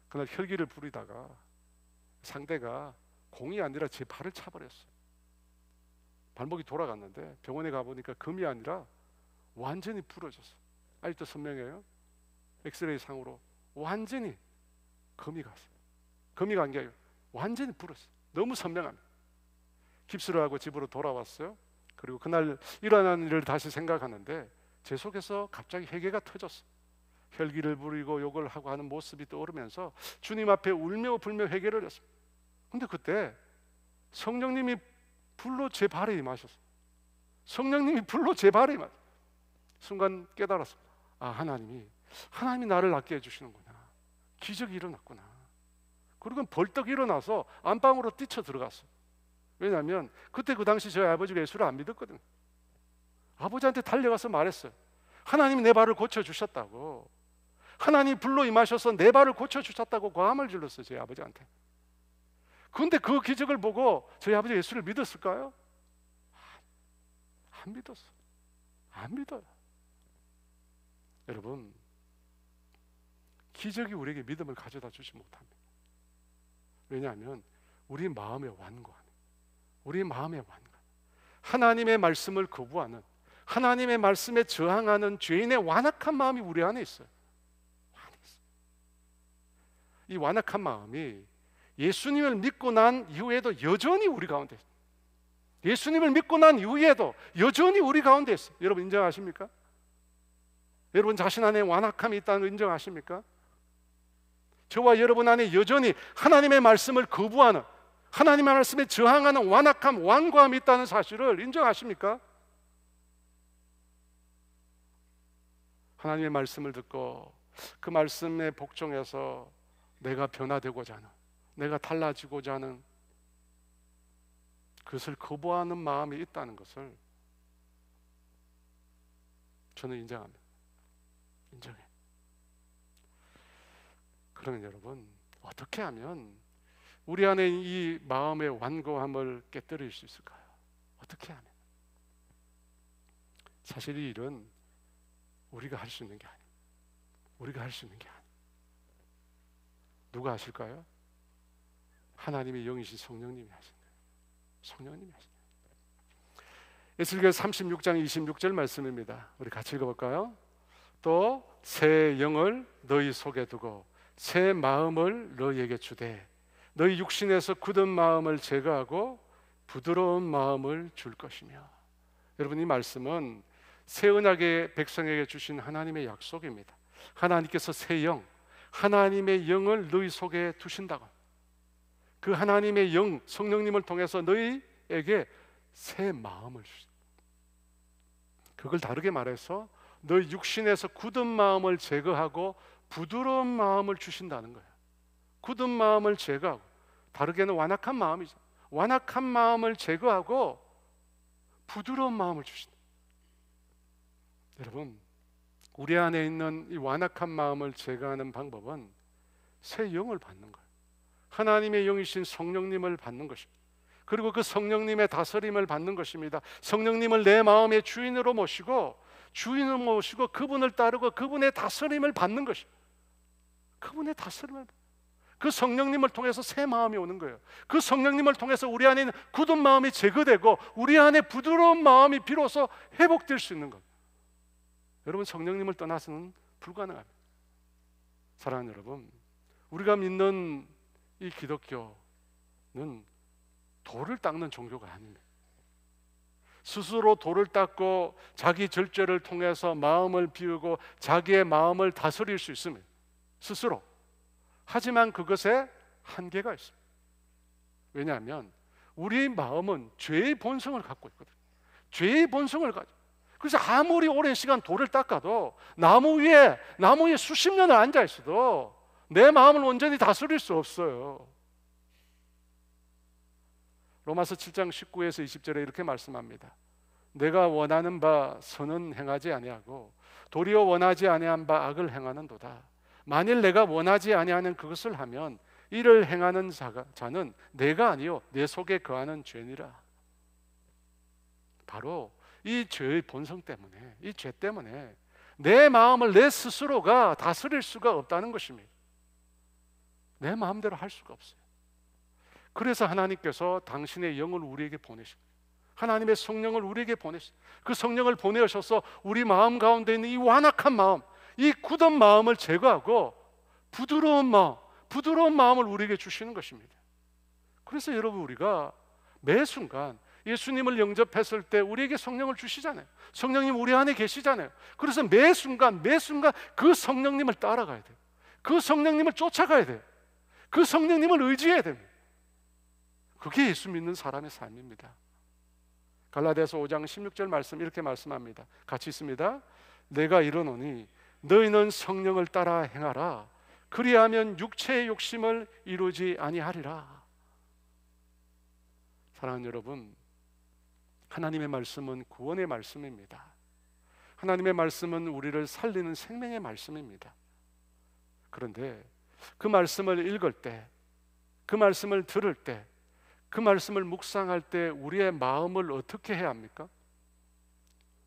그날 혈기를 부리다가 상대가 공이 아니라 제 발을 차버렸어요. 발목이 돌아갔는데 병원에 가보니까 금이 아니라 완전히 부러졌어요. 아직도 선명해요. 엑스레이 상으로 완전히 금이 갔어요. 금이 간 게 아니라 완전히 부러졌어요. 너무 선명합니다. 깁스를 하고 집으로 돌아왔어요. 그리고 그날 일어난 일을 다시 생각하는데 제 속에서 갑자기 회개가 터졌어요. 혈기를 부리고 욕을 하고 하는 모습이 떠오르면서 주님 앞에 울며 불며 회개를 했습니다. 근데 그때 성령님이 불로 제 발에 임하셨어요. 성령님이 불로 제 발에 임하셨어요. 순간 깨달았습니다. 아, 하나님이 나를 낫게 해주시는구나. 기적이 일어났구나. 그리고 벌떡 일어나서 안방으로 뛰쳐 들어갔어요. 왜냐하면 그때 그 당시 저희 아버지가 예수를 안 믿었거든요. 아버지한테 달려가서 말했어요. 하나님이 내 발을 고쳐주셨다고. 하나님이 불로 임하셔서 내 발을 고쳐주셨다고 고함을 질렀어요. 저희 아버지한테. 그런데 그 기적을 보고 저희 아버지 예수를 믿었을까요? 안 믿었어요. 안 믿어요. 여러분, 기적이 우리에게 믿음을 가져다 주지 못합니다. 왜냐하면 우리 마음의 완고함, 우리 마음의 완고함, 하나님의 말씀을 거부하는, 하나님의 말씀에 저항하는 죄인의 완악한 마음이 우리 안에 있어요. 이 완악한 마음이 예수님을 믿고 난 이후에도 여전히 우리 가운데 있어요. 예수님을 믿고 난 이후에도 여전히 우리 가운데 있어요. 여러분 인정하십니까? 여러분 자신 안에 완악함이 있다는 거 인정하십니까? 저와 여러분 안에 여전히 하나님의 말씀을 거부하는, 하나님의 말씀에 저항하는 완악함, 완고함이 있다는 사실을 인정하십니까? 하나님의 말씀을 듣고 그 말씀에 복종해서 내가 변화되고자 하는, 내가 달라지고자 하는 그것을 거부하는 마음이 있다는 것을 저는 인정합니다. 인정해. 그러면 여러분, 어떻게 하면 우리 안에 이 마음의 완고함을 깨뜨릴 수 있을까요? 어떻게 하면? 사실 이 일은 우리가 할 수 있는 게 아니에요. 우리가 할 수 있는 게 아니에요. 누가 하실까요? 하나님의 영이신 성령님이 하신 거예요. 성령님이 하신 거예요. 에스겔 36장 26절 말씀입니다. 우리 같이 읽어볼까요? 또 새 영을 너희 속에 두고 새 마음을 너희에게 주되 너희 육신에서 굳은 마음을 제거하고 부드러운 마음을 줄 것이며. 여러분, 이 말씀은 새 언약의 백성에게 주신 하나님의 약속입니다. 하나님께서 새 영, 하나님의 영을 너희 속에 두신다고. 그 하나님의 영, 성령님을 통해서 너희에게 새 마음을 주신다. 그걸 다르게 말해서 너희 육신에서 굳은 마음을 제거하고 부드러운 마음을 주신다는 거예요. 굳은 마음을 제거하고, 다르게는 완악한 마음이죠. 완악한 마음을 제거하고 부드러운 마음을 주신다. 여러분, 우리 안에 있는 이 완악한 마음을 제거하는 방법은 새 영을 받는 거예요. 하나님의 영이신 성령님을 받는 것입니다. 그리고 그 성령님의 다스림을 받는 것입니다. 성령님을 내 마음의 주인으로 모시고 그분을 따르고 그분의 다스림을 받는 것입니다. 그분의 다스림을, 그 성령님을 통해서 새 마음이 오는 거예요. 그 성령님을 통해서 우리 안에 있는 굳은 마음이 제거되고 우리 안에 부드러운 마음이 비로소 회복될 수 있는 것. 여러분, 성령님을 떠나서는 불가능합니다. 사랑하는 여러분, 우리가 믿는 이 기독교는 돌을 닦는 종교가 아닙니다. 스스로 돌을 닦고 자기 절제를 통해서 마음을 비우고 자기의 마음을 다스릴 수 있습니다. 스스로. 하지만 그것에 한계가 있습니다. 왜냐하면 우리 마음은 죄의 본성을 갖고 있거든요. 죄의 본성을 가지고, 그래서 아무리 오랜 시간 돌을 닦아도 나무 위에 수십 년을 앉아 있어도 내 마음을 온전히 다스릴 수 없어요. 로마서 7장 19에서 20절에 이렇게 말씀합니다. 내가 원하는 바 선은 행하지 아니하고 도리어 원하지 아니한 바 악을 행하는도다. 만일 내가 원하지 아니하는 그것을 하면 이를 행하는 자는 내가 아니요 내 속에 거하는 죄니라. 바로 이 죄의 본성 때문에, 이 죄 때문에 내 마음을 내 스스로가 다스릴 수가 없다는 것입니다. 내 마음대로 할 수가 없어요. 그래서 하나님께서 당신의 영을 우리에게 보내십니다. 하나님의 성령을 우리에게 보내십니다. 그 성령을 보내셔서 우리 마음 가운데 있는 이 완악한 마음, 이 굳은 마음을 제거하고 부드러운 마음을 우리에게 주시는 것입니다. 그래서 여러분, 우리가 매 순간 예수님을 영접했을 때 우리에게 성령을 주시잖아요. 성령님 우리 안에 계시잖아요. 그래서 매 순간 그 성령님을 따라가야 돼요. 그 성령님을 쫓아가야 돼요. 그 성령님을 의지해야 됩니다. 그게 예수 믿는 사람의 삶입니다. 갈라디아서 5장 16절 말씀 이렇게 말씀합니다. 같이 있습니다. 내가 이르노니 너희는 성령을 따라 행하라. 그리하면 육체의 욕심을 이루지 아니하리라. 사랑하는 여러분, 하나님의 말씀은 구원의 말씀입니다. 하나님의 말씀은 우리를 살리는 생명의 말씀입니다. 그런데 그 말씀을 읽을 때, 그 말씀을 들을 때, 그 말씀을 묵상할 때 우리의 마음을 어떻게 해야 합니까?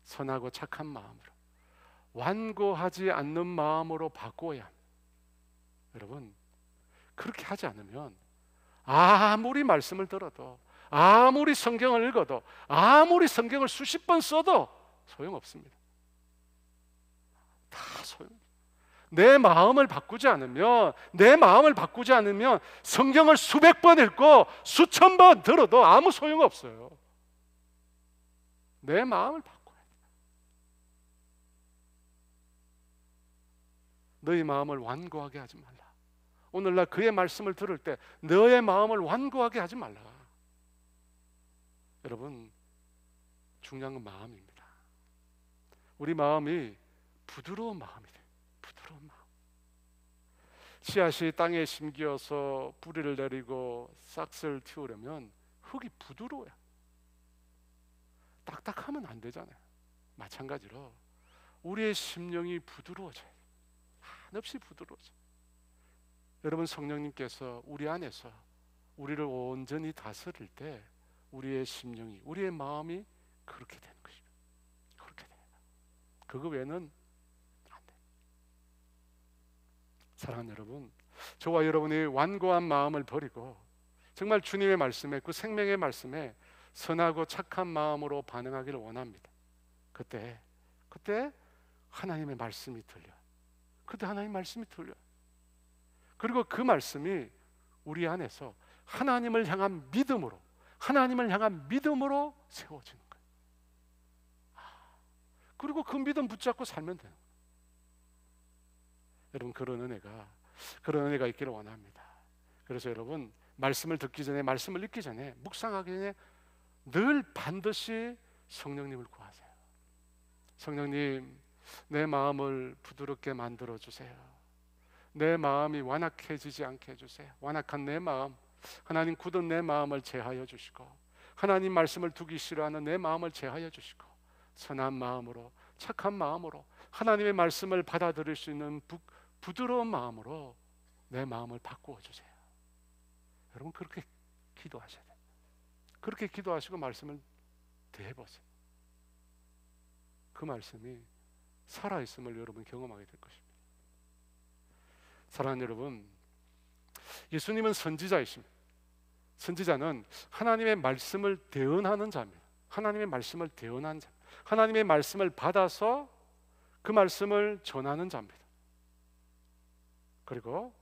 선하고 착한 마음으로, 완고하지 않는 마음으로 바꾸어야 합니다. 여러분, 그렇게 하지 않으면 아무리 말씀을 들어도, 아무리 성경을 읽어도, 아무리 성경을 수십 번 써도 소용없습니다. 다 소용없습니다. 내 마음을 바꾸지 않으면 성경을 수백 번 읽고 수천 번 들어도 아무 소용없어요. 내 마음을 바꿔야 돼. 너희 마음을 완고하게 하지 말라. 오늘날 그의 말씀을 들을 때 너의 마음을 완고하게 하지 말라. 여러분, 중요한 건 마음입니다. 우리 마음이 부드러운 마음이 돼요. 부드러운 마음. 씨앗이 땅에 심기어서 뿌리를 내리고 싹을 틔우려면 흙이 부드러워야. 딱딱하면 안 되잖아요. 마찬가지로 우리의 심령이 부드러워져요. 한없이 부드러워져. 여러분, 성령님께서 우리 안에서 우리를 온전히 다스릴 때 우리의 심령이, 우리의 마음이 그렇게 되는 것입니다. 그렇게 돼요. 그거 외에는 안 돼요. 사랑하는 여러분, 저와 여러분이 완고한 마음을 버리고 정말 주님의 말씀에, 그 생명의 말씀에 선하고 착한 마음으로 반응하기를 원합니다. 그때 하나님의 말씀이 들려요. 그때 하나님의 말씀이 들려요. 그리고 그 말씀이 우리 안에서 하나님을 향한 믿음으로 세워지는 거예요. 그리고 그 믿음 붙잡고 살면 돼요. 여러분, 그런 은혜가 있기를 원합니다. 그래서 여러분, 말씀을 듣기 전에, 말씀을 읽기 전에, 묵상하기 전에 늘 반드시 성령님을 구하세요. 성령님, 내 마음을 부드럽게 만들어 주세요. 내 마음이 완악해지지 않게 해주세요. 완악한 내 마음, 하나님 굳은 내 마음을 제하여 주시고 하나님 말씀을 두기 싫어하는 내 마음을 제하여 주시고 선한 마음으로, 착한 마음으로 하나님의 말씀을 받아들일 수 있는 부드러운 마음으로 내 마음을 바꾸어 주세요. 여러분 그렇게 기도하셔야 돼요. 그렇게 기도하시고 말씀을 대해보세요. 그 말씀이 살아있음을 여러분 경험하게 될 것입니다. 사랑하는 여러분, 예수님은 선지자이십니다. 선지자는 하나님의 말씀을 대언하는 자입니다. 하나님의 말씀을 대언하는 자, 하나님의 말씀을 받아서 그 말씀을 전하는 자입니다. 그리고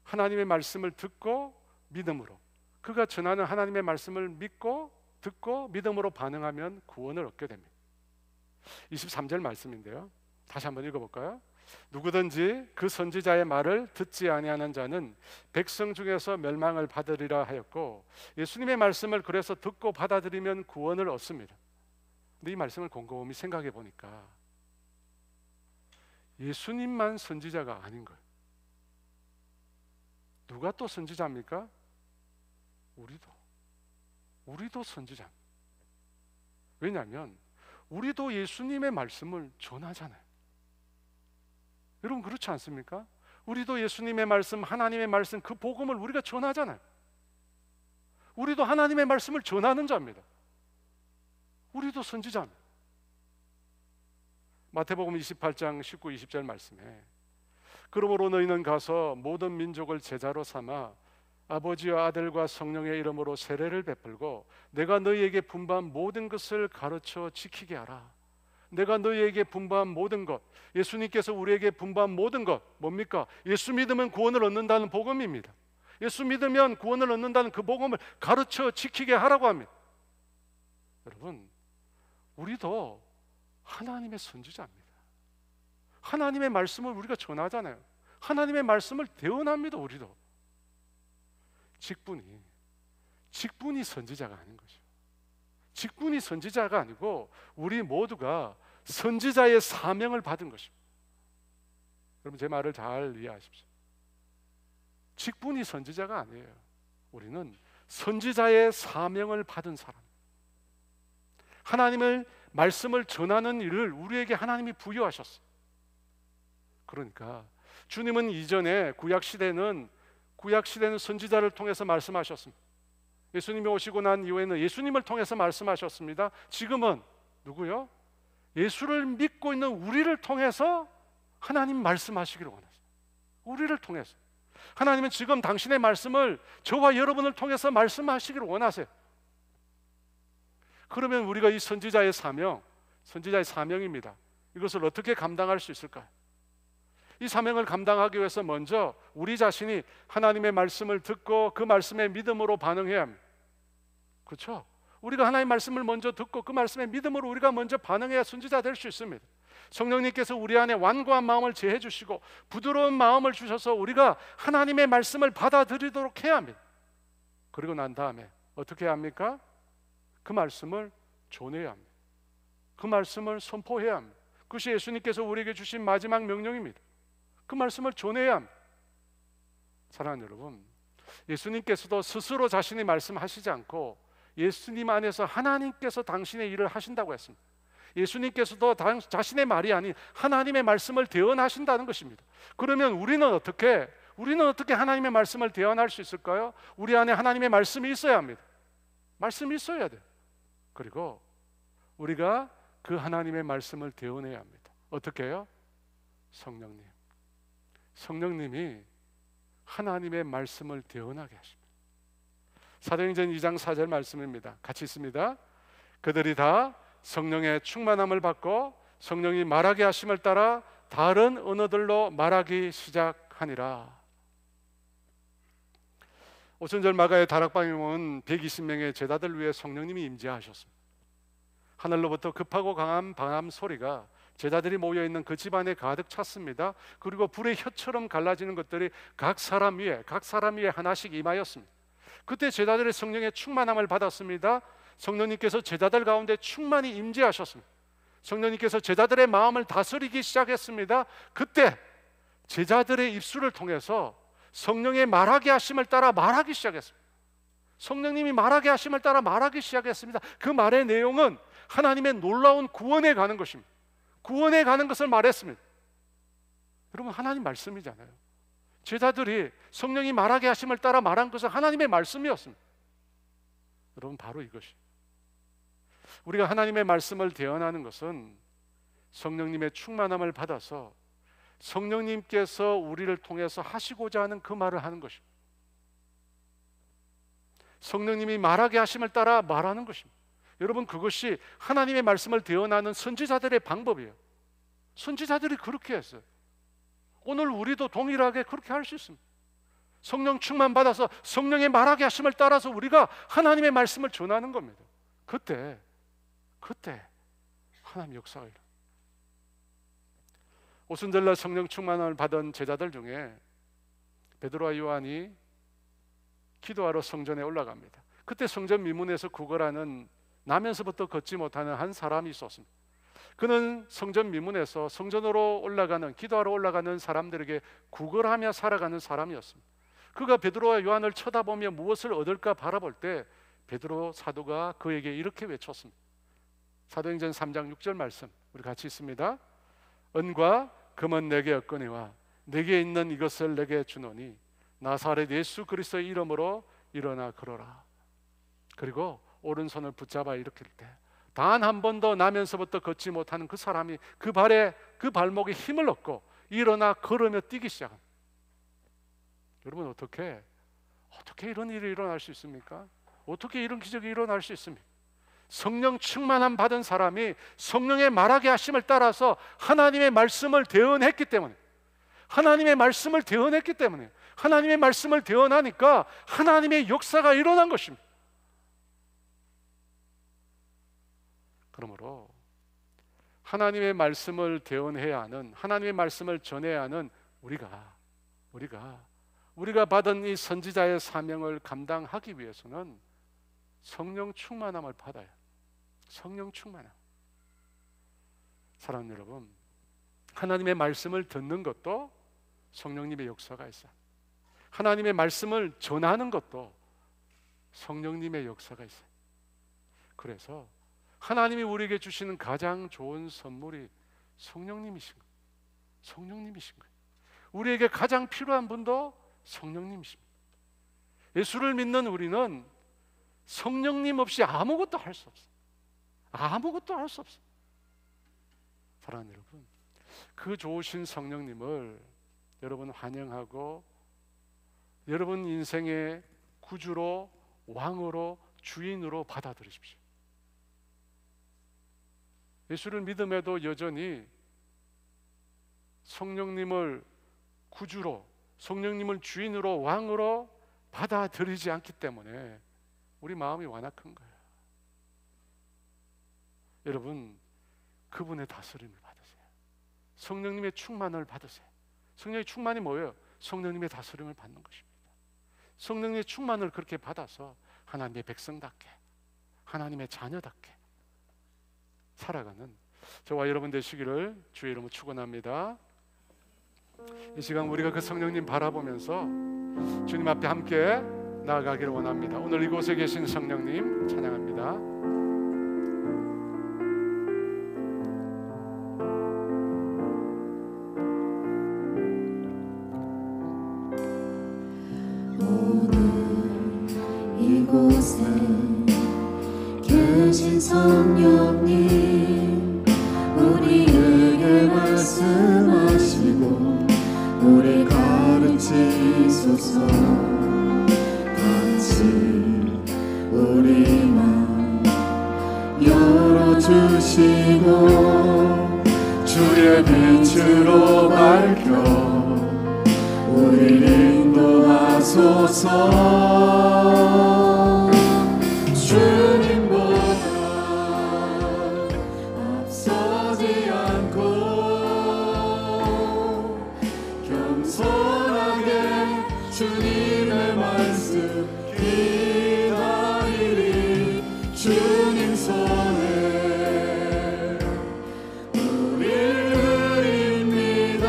하나님의 말씀을 듣고 믿음으로, 그가 전하는 하나님의 말씀을 믿고 듣고 믿음으로 반응하면 구원을 얻게 됩니다. 23절 말씀인데요, 다시 한번 읽어볼까요? 누구든지 그 선지자의 말을 듣지 아니하는 자는 백성 중에서 멸망을 받으리라 하였고, 예수님의 말씀을 그래서 듣고 받아들이면 구원을 얻습니다. 근데 이 말씀을 곰곰이 생각해 보니까 예수님만 선지자가 아닌 거예요. 누가 또 선지자입니까? 우리도 선지자입니다. 왜냐하면 우리도 예수님의 말씀을 전하잖아요. 여러분 그렇지 않습니까? 우리도 예수님의 말씀, 하나님의 말씀, 그 복음을 우리가 전하잖아요. 우리도 하나님의 말씀을 전하는 자입니다. 우리도 선지자입니다. 마태복음 28장 19, 20절 말씀에 그러므로 너희는 가서 모든 민족을 제자로 삼아 아버지와 아들과 성령의 이름으로 세례를 베풀고 내가 너희에게 분부한 모든 것을 가르쳐 지키게 하라. 내가 너희에게 분부한 모든 것, 예수님께서 우리에게 분부한 모든 것 뭡니까? 예수 믿으면 구원을 얻는다는 복음입니다. 예수 믿으면 구원을 얻는다는 그 복음을 가르쳐 지키게 하라고 합니다. 여러분, 우리도 하나님의 선지자입니다. 하나님의 말씀을 우리가 전하잖아요. 하나님의 말씀을 대언합니다. 우리도 직분이 선지자가 아닌 거죠. 직분이 선지자가 아니고 우리 모두가 선지자의 사명을 받은 것입니다. 여러분 제 말을 잘 이해하십시오. 직분이 선지자가 아니에요. 우리는 선지자의 사명을 받은 사람, 하나님의 말씀을 전하는 일을 우리에게 하나님이 부여하셨어요. 그러니까 주님은 이전에 구약시대는 선지자를 통해서 말씀하셨습니다. 예수님이 오시고 난 이후에는 예수님을 통해서 말씀하셨습니다. 지금은 누구요? 예수를 믿고 있는 우리를 통해서 하나님 말씀하시기를 원하세요. 우리를 통해서 하나님은 지금 당신의 말씀을 저와 여러분을 통해서 말씀하시기를 원하세요. 그러면 우리가 이 선지자의 사명입니다. 이것을 어떻게 감당할 수 있을까요? 이 사명을 감당하기 위해서 먼저 우리 자신이 하나님의 말씀을 듣고 그 말씀에 믿음으로 반응해야 합니다. 그렇죠? 우리가 하나님의 말씀을 먼저 듣고 그 말씀에 믿음으로 우리가 먼저 반응해야 선지자 될 수 있습니다. 성령님께서 우리 안에 완고한 마음을 제해 주시고 부드러운 마음을 주셔서 우리가 하나님의 말씀을 받아들이도록 해야 합니다. 그리고 난 다음에 어떻게 해야 합니까? 그 말씀을 전해야 합니다. 그 말씀을 선포해야 합니다. 그것이 예수님께서 우리에게 주신 마지막 명령입니다. 그 말씀을 전해야 합니다. 사랑하는 여러분, 예수님께서도 스스로 자신이 말씀하시지 않고 예수님 안에서 하나님께서 당신의 일을 하신다고 했습니다. 예수님께서도 자신의 말이 아닌 하나님의 말씀을 대언하신다는 것입니다. 그러면 우리는 어떻게 하나님의 말씀을 대언할 수 있을까요? 우리 안에 하나님의 말씀이 있어야 합니다. 말씀이 있어야 돼요. 그리고 우리가 그 하나님의 말씀을 대언해야 합니다. 어떻게 해요? 성령님이 하나님의 말씀을 대언하게 하십니다. 사도행전 2장 4절 말씀입니다. 같이 있습니다. 그들이 다 성령의 충만함을 받고 성령이 말하게 하심을 따라 다른 언어들로 말하기 시작하니라. 오순절 마가의 다락방에 온 120명의 제자들 위해 성령님이 임재하셨습니다. 하늘로부터 급하고 강한 바람 소리가 제자들이 모여있는 그 집안에 가득 찼습니다. 그리고 불의 혀처럼 갈라지는 것들이 각 사람 위에 하나씩 임하였습니다. 그때 제자들의 성령의 충만함을 받았습니다. 성령님께서 제자들 가운데 충만히 임재하셨습니다. 성령님께서 제자들의 마음을 다스리기 시작했습니다. 그때 제자들의 입술을 통해서 성령의 말하게 하심을 따라 말하기 시작했습니다. 성령님이 말하게 하심을 따라 말하기 시작했습니다. 그 말의 내용은 하나님의 놀라운 구원에 가는 것입니다. 구원에 가는 것을 말했습니다. 여러분, 하나님 말씀이잖아요. 제자들이 성령이 말하게 하심을 따라 말한 것은 하나님의 말씀이었습니다. 여러분, 바로 이것이 우리가 하나님의 말씀을 대언하는 것은 성령님의 충만함을 받아서 성령님께서 우리를 통해서 하시고자 하는 그 말을 하는 것입니다. 성령님이 말하게 하심을 따라 말하는 것입니다. 여러분, 그것이 하나님의 말씀을 대언하는 선지자들의 방법이에요. 선지자들이 그렇게 했어요. 오늘 우리도 동일하게 그렇게 할 수 있습니다. 성령 충만 받아서 성령의 말하게 하심을 따라서 우리가 하나님의 말씀을 전하는 겁니다. 그때 하나님 역사가 일어나요. 오순절날 성령 충만을 받은 제자들 중에 베드로와 요한이 기도하러 성전에 올라갑니다. 그때 성전 미문에서 구걸하는, 나면서부터 걷지 못하는 한 사람이 있었습니다. 그는 성전 미문에서 성전으로 올라가는, 기도하러 올라가는 사람들에게 구걸하며 살아가는 사람이었습니다. 그가 베드로와 요한을 쳐다보며 무엇을 얻을까 바라볼 때 베드로 사도가 그에게 이렇게 외쳤습니다. 사도행전 3장 6절 말씀 우리 같이 있습니다. 은과 금은 내게 없거니와 내게 있는 이것을 내게 주노니 나사렛 예수 그리스도의 이름으로 일어나 걸어라. 그리고 오른손을 붙잡아 일으킬 때 단 한 번도 나면서부터 걷지 못하는 그 사람이 그 발목에 힘을 얻고 일어나 걸으며 뛰기 시작합니다. 여러분, 어떻게 이런 일이 일어날 수 있습니까? 어떻게 이런 기적이 일어날 수 있습니까? 성령 충만함 받은 사람이 성령의 말하게 하심을 따라서 하나님의 말씀을 대언했기 때문에, 하나님의 말씀을 대언하니까 하나님의 역사가 일어난 것입니다. 그러므로 하나님의 말씀을 대언해야 하는, 하나님의 말씀을 전해야 하는 우리가 받은 이 선지자의 사명을 감당하기 위해서는 성령 충만함을 받아야 해요. 성령 충만함. 사랑하는 여러분, 하나님의 말씀을 듣는 것도 성령님의 역사가 있어요. 하나님의 말씀을 전하는 것도 성령님의 역사가 있어요. 그래서 하나님이 우리에게 주시는 가장 좋은 선물이 성령님이신 거예요. 성령님이신 거예요. 우리에게 가장 필요한 분도 성령님이십니다. 예수를 믿는 우리는 성령님 없이 아무것도 할 수 없어요. 아무것도 할 수 없어요. 사랑하는 여러분, 그 좋으신 성령님을 여러분 환영하고 여러분 인생의 구주로, 왕으로, 주인으로 받아들이십시오. 예수를 믿음에도 여전히 성령님을 구주로, 성령님을 주인으로, 왕으로 받아들이지 않기 때문에 우리 마음이 완악한 거예요. 여러분, 그분의 다스림을 받으세요. 성령님의 충만을 받으세요. 성령의 충만이 뭐예요? 성령님의 다스림을 받는 것입니다. 성령의 충만을 그렇게 받아서 하나님의 백성답게, 하나님의 자녀답게 살아가는 저와 여러분 되시기를 주의 이름으로 축원합니다. 이 시간 우리가 그 성령님 바라보면서 주님 앞에 함께 나아가기를 원합니다. 오늘 이곳에 계신 성령님 찬양합니다. 이곳에 계신 성령님, 우리에게 말씀하시고 우리 가르치소서. 같이 우리 맘 열어주시고 주의 빛으로 밝혀 우리를 인도하소서. 주님보다 앞서지 않고 겸손하게 주님의 말씀 기다리리. 주님 손에 우리를 드립니다.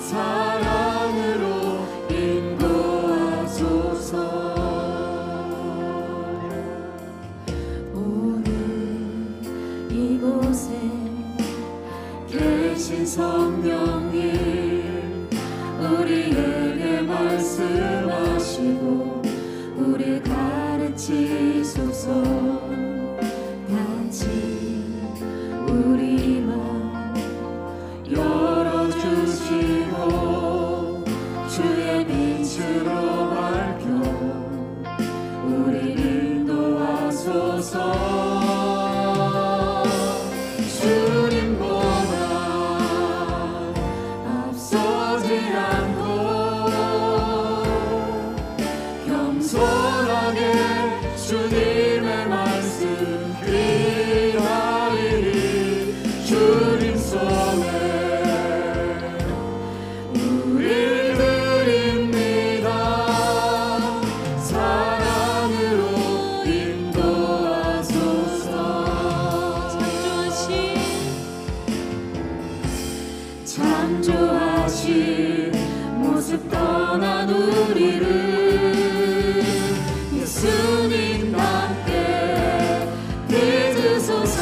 사랑으로 인도하소서. 되신 성령님 우리에게 말씀하시고 우리 가르치소서. 다시 우리 맘 열어주시고 주의 빛으로 밝혀 우리 인도하소서. 주님보다 앞서지 않고 겸손하게 주님의 말씀 기다리니 주님 손에 우리 드립니다. 사랑으로 인도하소서. 창조하신 모습 떠난 우리를 예수님 함께 빚으소서.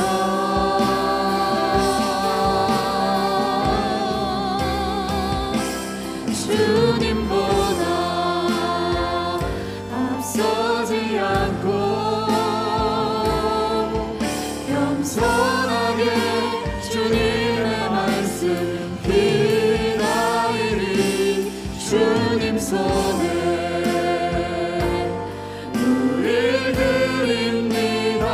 주님보다 앞서지 않고 겸손하게 주님의 말씀 기다리니 주님 손에 우리 드립니다.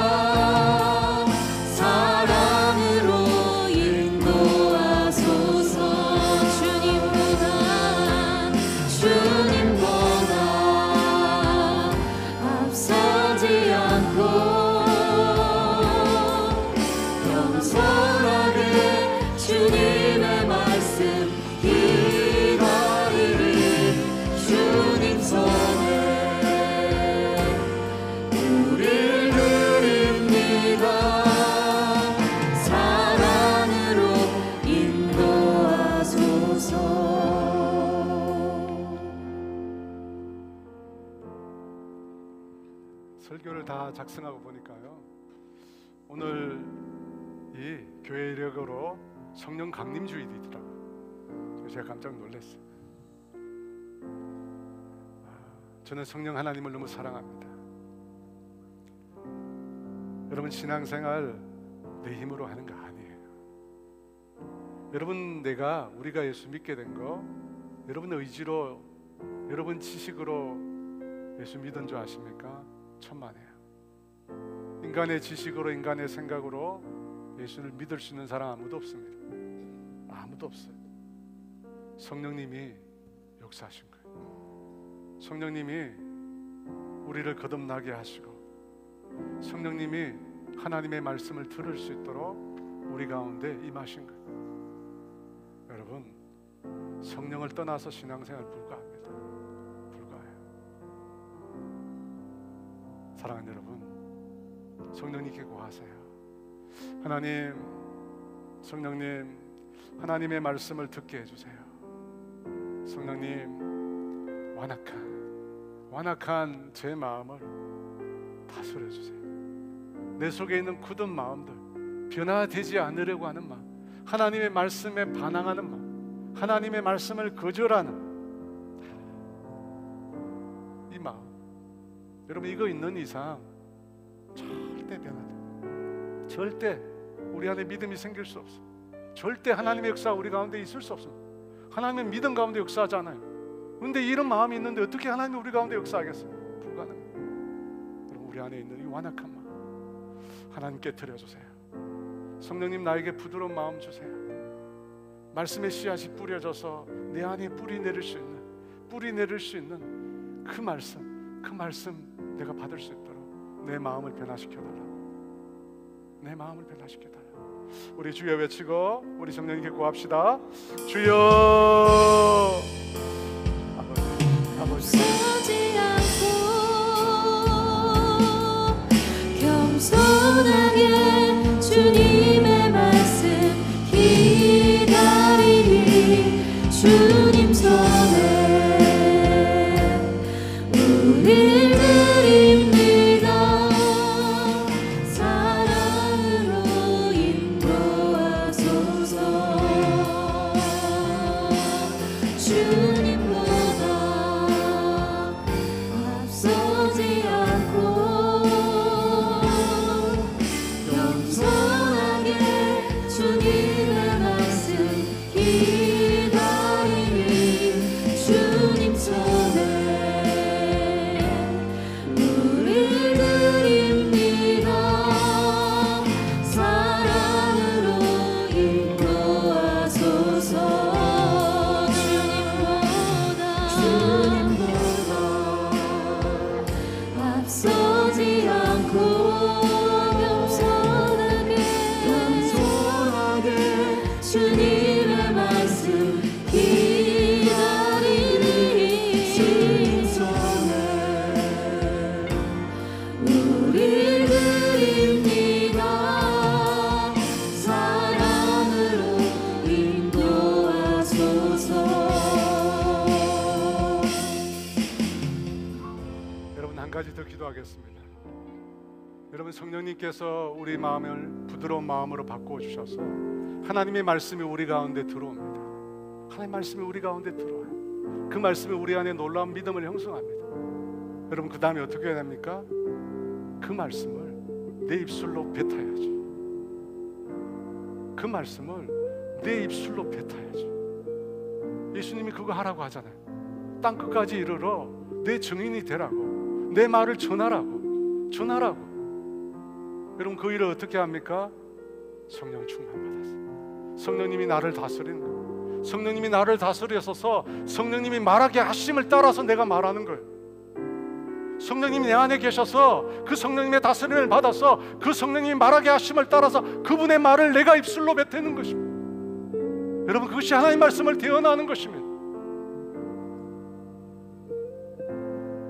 사랑으로 인도하소서. 주님보다 앞서지 않고 겸손하게 주님의 말씀 기다리니 주님 손에 우리 드립니다. 사랑으로 인도하소서. 설교를 다 작성하고 보니까요, 오늘 이 교회 이력으로 성령 강림주일이 있더라고요. 제가 깜짝 놀랐어요. 저는 성령 하나님을 너무 사랑합니다. 여러분, 신앙생활 내 힘으로 하는 거 아니에요. 여러분, 우리가 예수 믿게 된 거 여러분 의지로, 여러분 지식으로 예수 믿은 줄 아십니까? 천만에요. 인간의 지식으로, 인간의 생각으로 예수를 믿을 수 있는 사람 아무도 없습니다. 아무도 없어요. 성령님이 역사하신 거예요. 성령님이 우리를 거듭나게 하시고, 성령님이 하나님의 말씀을 들을 수 있도록 우리 가운데 임하신 거예요. 여러분, 성령을 떠나서 신앙생활 불가합니다. 불가해요. 사랑하는 여러분, 성령님께 구하세요. 하나님, 성령님, 하나님의 말씀을 듣게 해주세요. 성령님, 완악한 제 마음을 다스려 주세요. 내 속에 있는 굳은 마음들, 변화되지 않으려고 하는 마음, 하나님의 말씀에 반항하는 마음, 하나님의 말씀을 거절하는 이 마음, 여러분, 이거 있는 이상 절대 변화돼요. 절대 우리 안에 믿음이 생길 수 없어요. 절대 하나님의 역사가 우리 가운데 있을 수 없습니다. 하나님은 믿음 가운데 역사하잖아요. 그런데 이런 마음이 있는데 어떻게 하나님이 우리 가운데 역사하겠어요? 불가능해요. 여러분, 우리 안에 있는 이 완악한 마음 하나님께 드려주세요. 성령님, 나에게 부드러운 마음 주세요. 말씀의 씨앗이 뿌려져서 내 안에 뿌리 내릴 수 있는 그 말씀 내가 받을 수 있도록 내 마음을 변화시켜달라. 내 마음을 변화시켜달라. 우리 주여 외치고 우리 성령님께 구합시다. 주여. 아버지, 서지 않고 겸손하게 주님의 말씀 기다리니 주님 손에 우릴 드립니다. 사랑으로 인도하소서. 더 기도하겠습니다. 여러분, 성령님께서 우리 마음을 부드러운 마음으로 바꾸어 주셔서 하나님의 말씀이 우리 가운데 들어옵니다. 하나님의 말씀이 우리 가운데 들어와요. 그 말씀이 우리 안에 놀라운 믿음을 형성합니다. 여러분, 그 다음에 어떻게 해야 됩니까? 그 말씀을 내 입술로 뱉어야죠. 그 말씀을 내 입술로 뱉어야죠. 예수님이 그거 하라고 하잖아요. 땅 끝까지 이르러 내 증인이 되라고, 내 말을 전하라고. 여러분, 그 일을 어떻게 합니까? 성령 충만 받았어요. 성령님이 나를 다스리는 거예요. 성령님이 나를 다스리셔서 성령님이 말하게 하심을 따라서 내가 말하는 거예요. 성령님이 내 안에 계셔서 그 성령님의 다스림을 받아서 그 성령님이 말하게 하심을 따라서 그분의 말을 내가 입술로 뱉는 것입니다. 여러분, 그것이 하나님의 말씀을 대언하는 것입니다.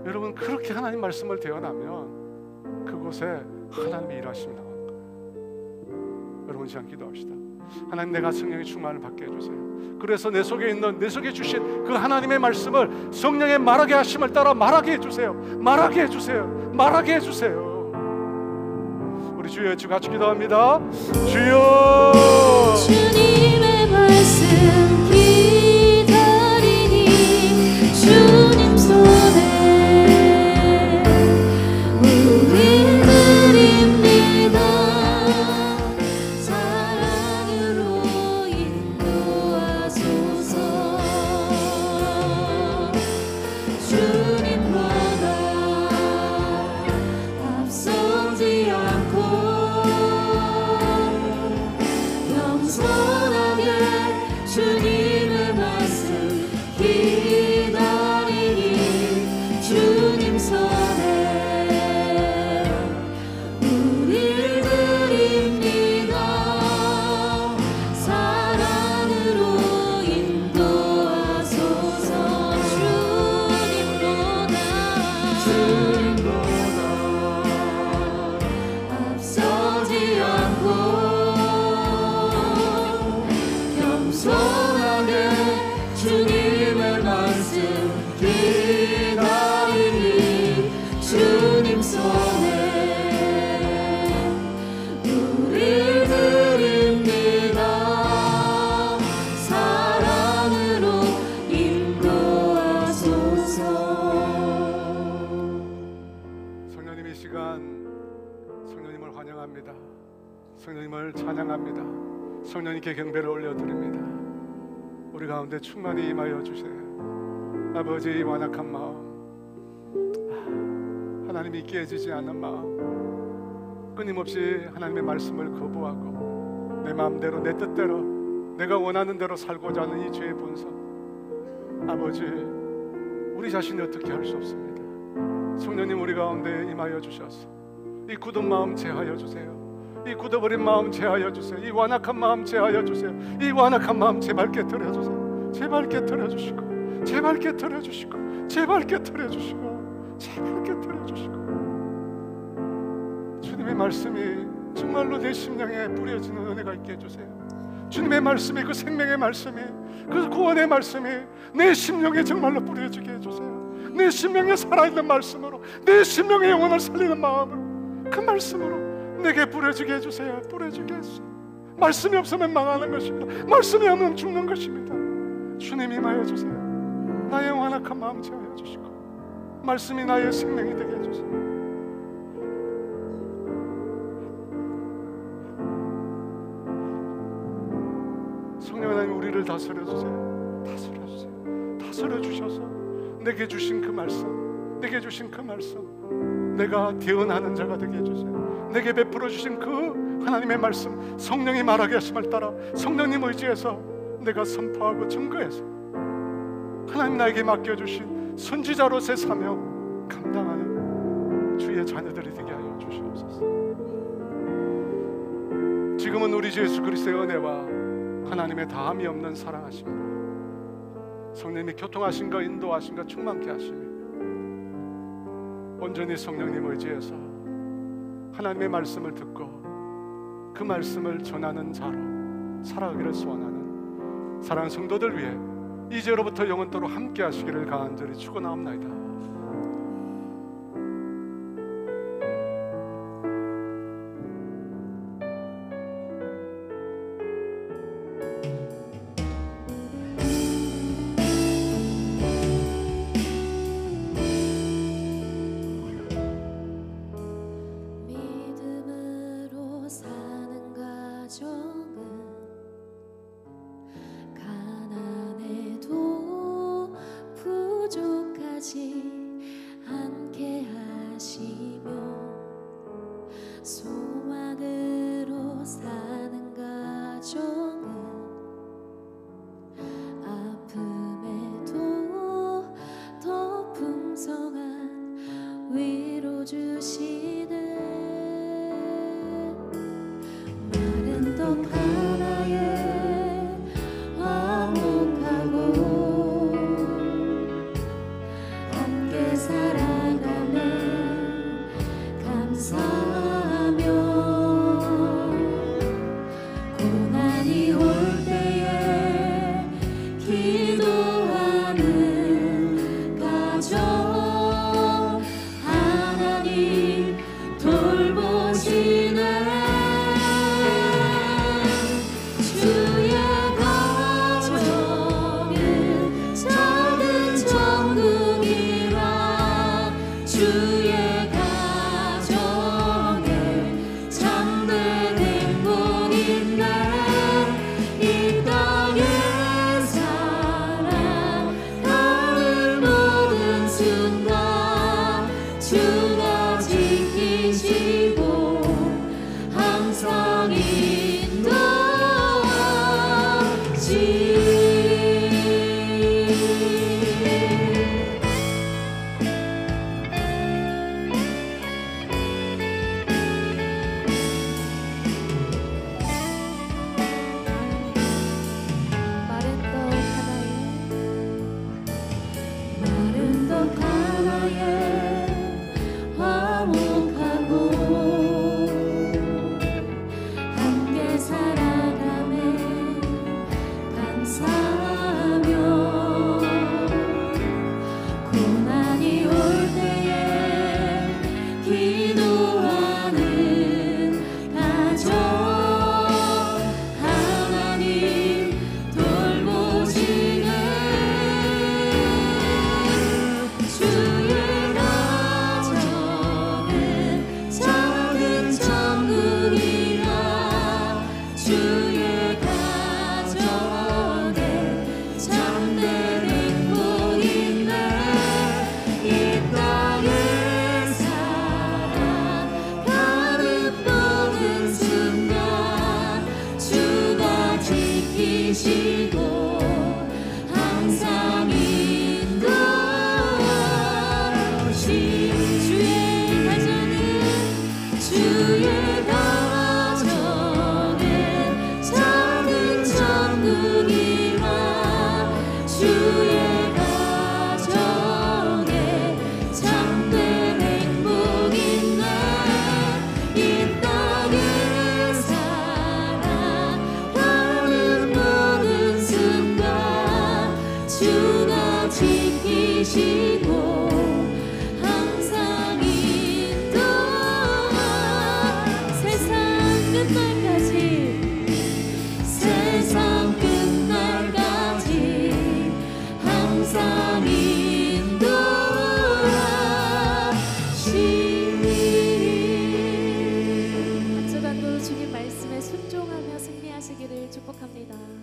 여러분, 그렇게 하나님 말씀을 대언하면 그곳에 하나님의 일하심이 나오는 거예요. 여러분, 시간 기도합시다. 하나님, 내가 성령의 충만을 받게 해주세요. 그래서 내 속에 주신 그 하나님의 말씀을 성령의 말하게 하심을 따라 말하게 해주세요. 말하게 해주세요. 우리 주여 외쳐 같이 기도합니다. 주여, 주님의 말씀 기다리니 주님 손에 우리 드립니다. 사랑으로 인도하소서. 주님보다 앞서지 않고 겸손하게 주님의 말씀 기다리니 주님 손에 우리 드립니다. 사랑으로 인도하소서. 주님보다 앞서지 않고 겸손하게 주님의 말씀 기다리니 주님 손에 우리 드립니다. 사랑으로 인도하소서. 성령님, 이 시간 성령님을 환영합니다. 성령님을 찬양합니다. 성령님께 경배를 올려드립니다. 우리 가운데 충만히 임하여 주세요. 아버지, 이 완악한 마음, 하나님이 깨지지 않는 마음, 끊임없이 하나님의 말씀을 거부하고 내 마음대로 내 뜻대로 내가 원하는 대로 살고자 하는 이 죄의 본성, 아버지, 우리 자신이 어떻게 할 수 없습니다. 성령님, 우리 가운데 임하여 주셔서 이 굳은 마음 제하여 주세요. 이 굳어버린 마음 제하여 주세요. 이 완악한 마음 제하여 주세요. 이 완악한 마음 제발 깨트려 주세요. 제발 깨트려 주시고, 제발 깨트려 주시고, 제발 깨트려 주시고, 제발 깨트려 주시고. 주님의 말씀이 정말로 내 심령에 뿌려지는 은혜가 있게 해주세요. 주님의 말씀이, 그 생명의 말씀이, 그 구원의 말씀이 내 심령에 정말로 뿌려지게 해주세요. 내 심령에 살아있는 말씀으로, 내 심령의 영혼을 살리는 마음으로, 그 말씀으로 내게 뿌려지게 해주세요. 뿌려지게 해주세요. 말씀이 없으면 망하는 것입니다. 말씀이 없으면 죽는 것입니다. 주님, 임하여 주세요. 나의 완악한 마음 제하여 주시고 말씀이 나의 생명이 되게 해주세요. 성령 하나님, 우리를 다스려 주세요. 다스려 주세요. 다스려 주셔서 내게 주신 그 말씀, 내게 주신 그 말씀, 내가 대언하는 자가 되게 해주세요. 내게 베풀어 주신 그 하나님의 말씀, 성령이 말하게 하심을 따라 성령님 의지해서 내가 선포하고 증거해서 하나님 나에게 맡겨주신 선지자로서의 사명 감당하는 주의 자녀들이 되게 하여 주시옵소서. 지금은 우리 주 예수 그리스도의 은혜와 하나님의 다함이 없는 사랑하심과 성령님이 교통하신가 인도하신가 충만케 하시며 온전히 성령님 의지해서 하나님의 말씀을 듣고 그 말씀을 전하는 자로 살아가기를 소원하는 사랑하는 성도들 위해 이제로부터 영원토록 함께 하시기를 간절히 축원하옵나이다. 하나에 화목하고 함께 살아가며 감사하며 고난이 올 때에 기도하는 가정 하나님 돌보시네 주의 가정은 작은 천국이라 주의 가정에 참된 행복 있네 이 땅에 살아가는 모든 순간 주가 지키시고 항상 마른 떡 하나에 화목하고 함께 살아가며 감사하며 고난이 올 때에 기도하는 가정 하나님 돌보시네 주의 가정은 작은 천국이라 주의 가정에 참된 행복 있네 이 땅에 살아가는 모든 순간 주가 지키시고 항상 주의 가정은 작은 천국이라 주의 가정에 참된 행복 있네 이 땅에 살아가는 모든 순간 주가 지키시고 항상 세상 끝날까지 항상 인도하시니 한 주간도 주님 말씀에 순종하며 승리하시기를 축복합니다.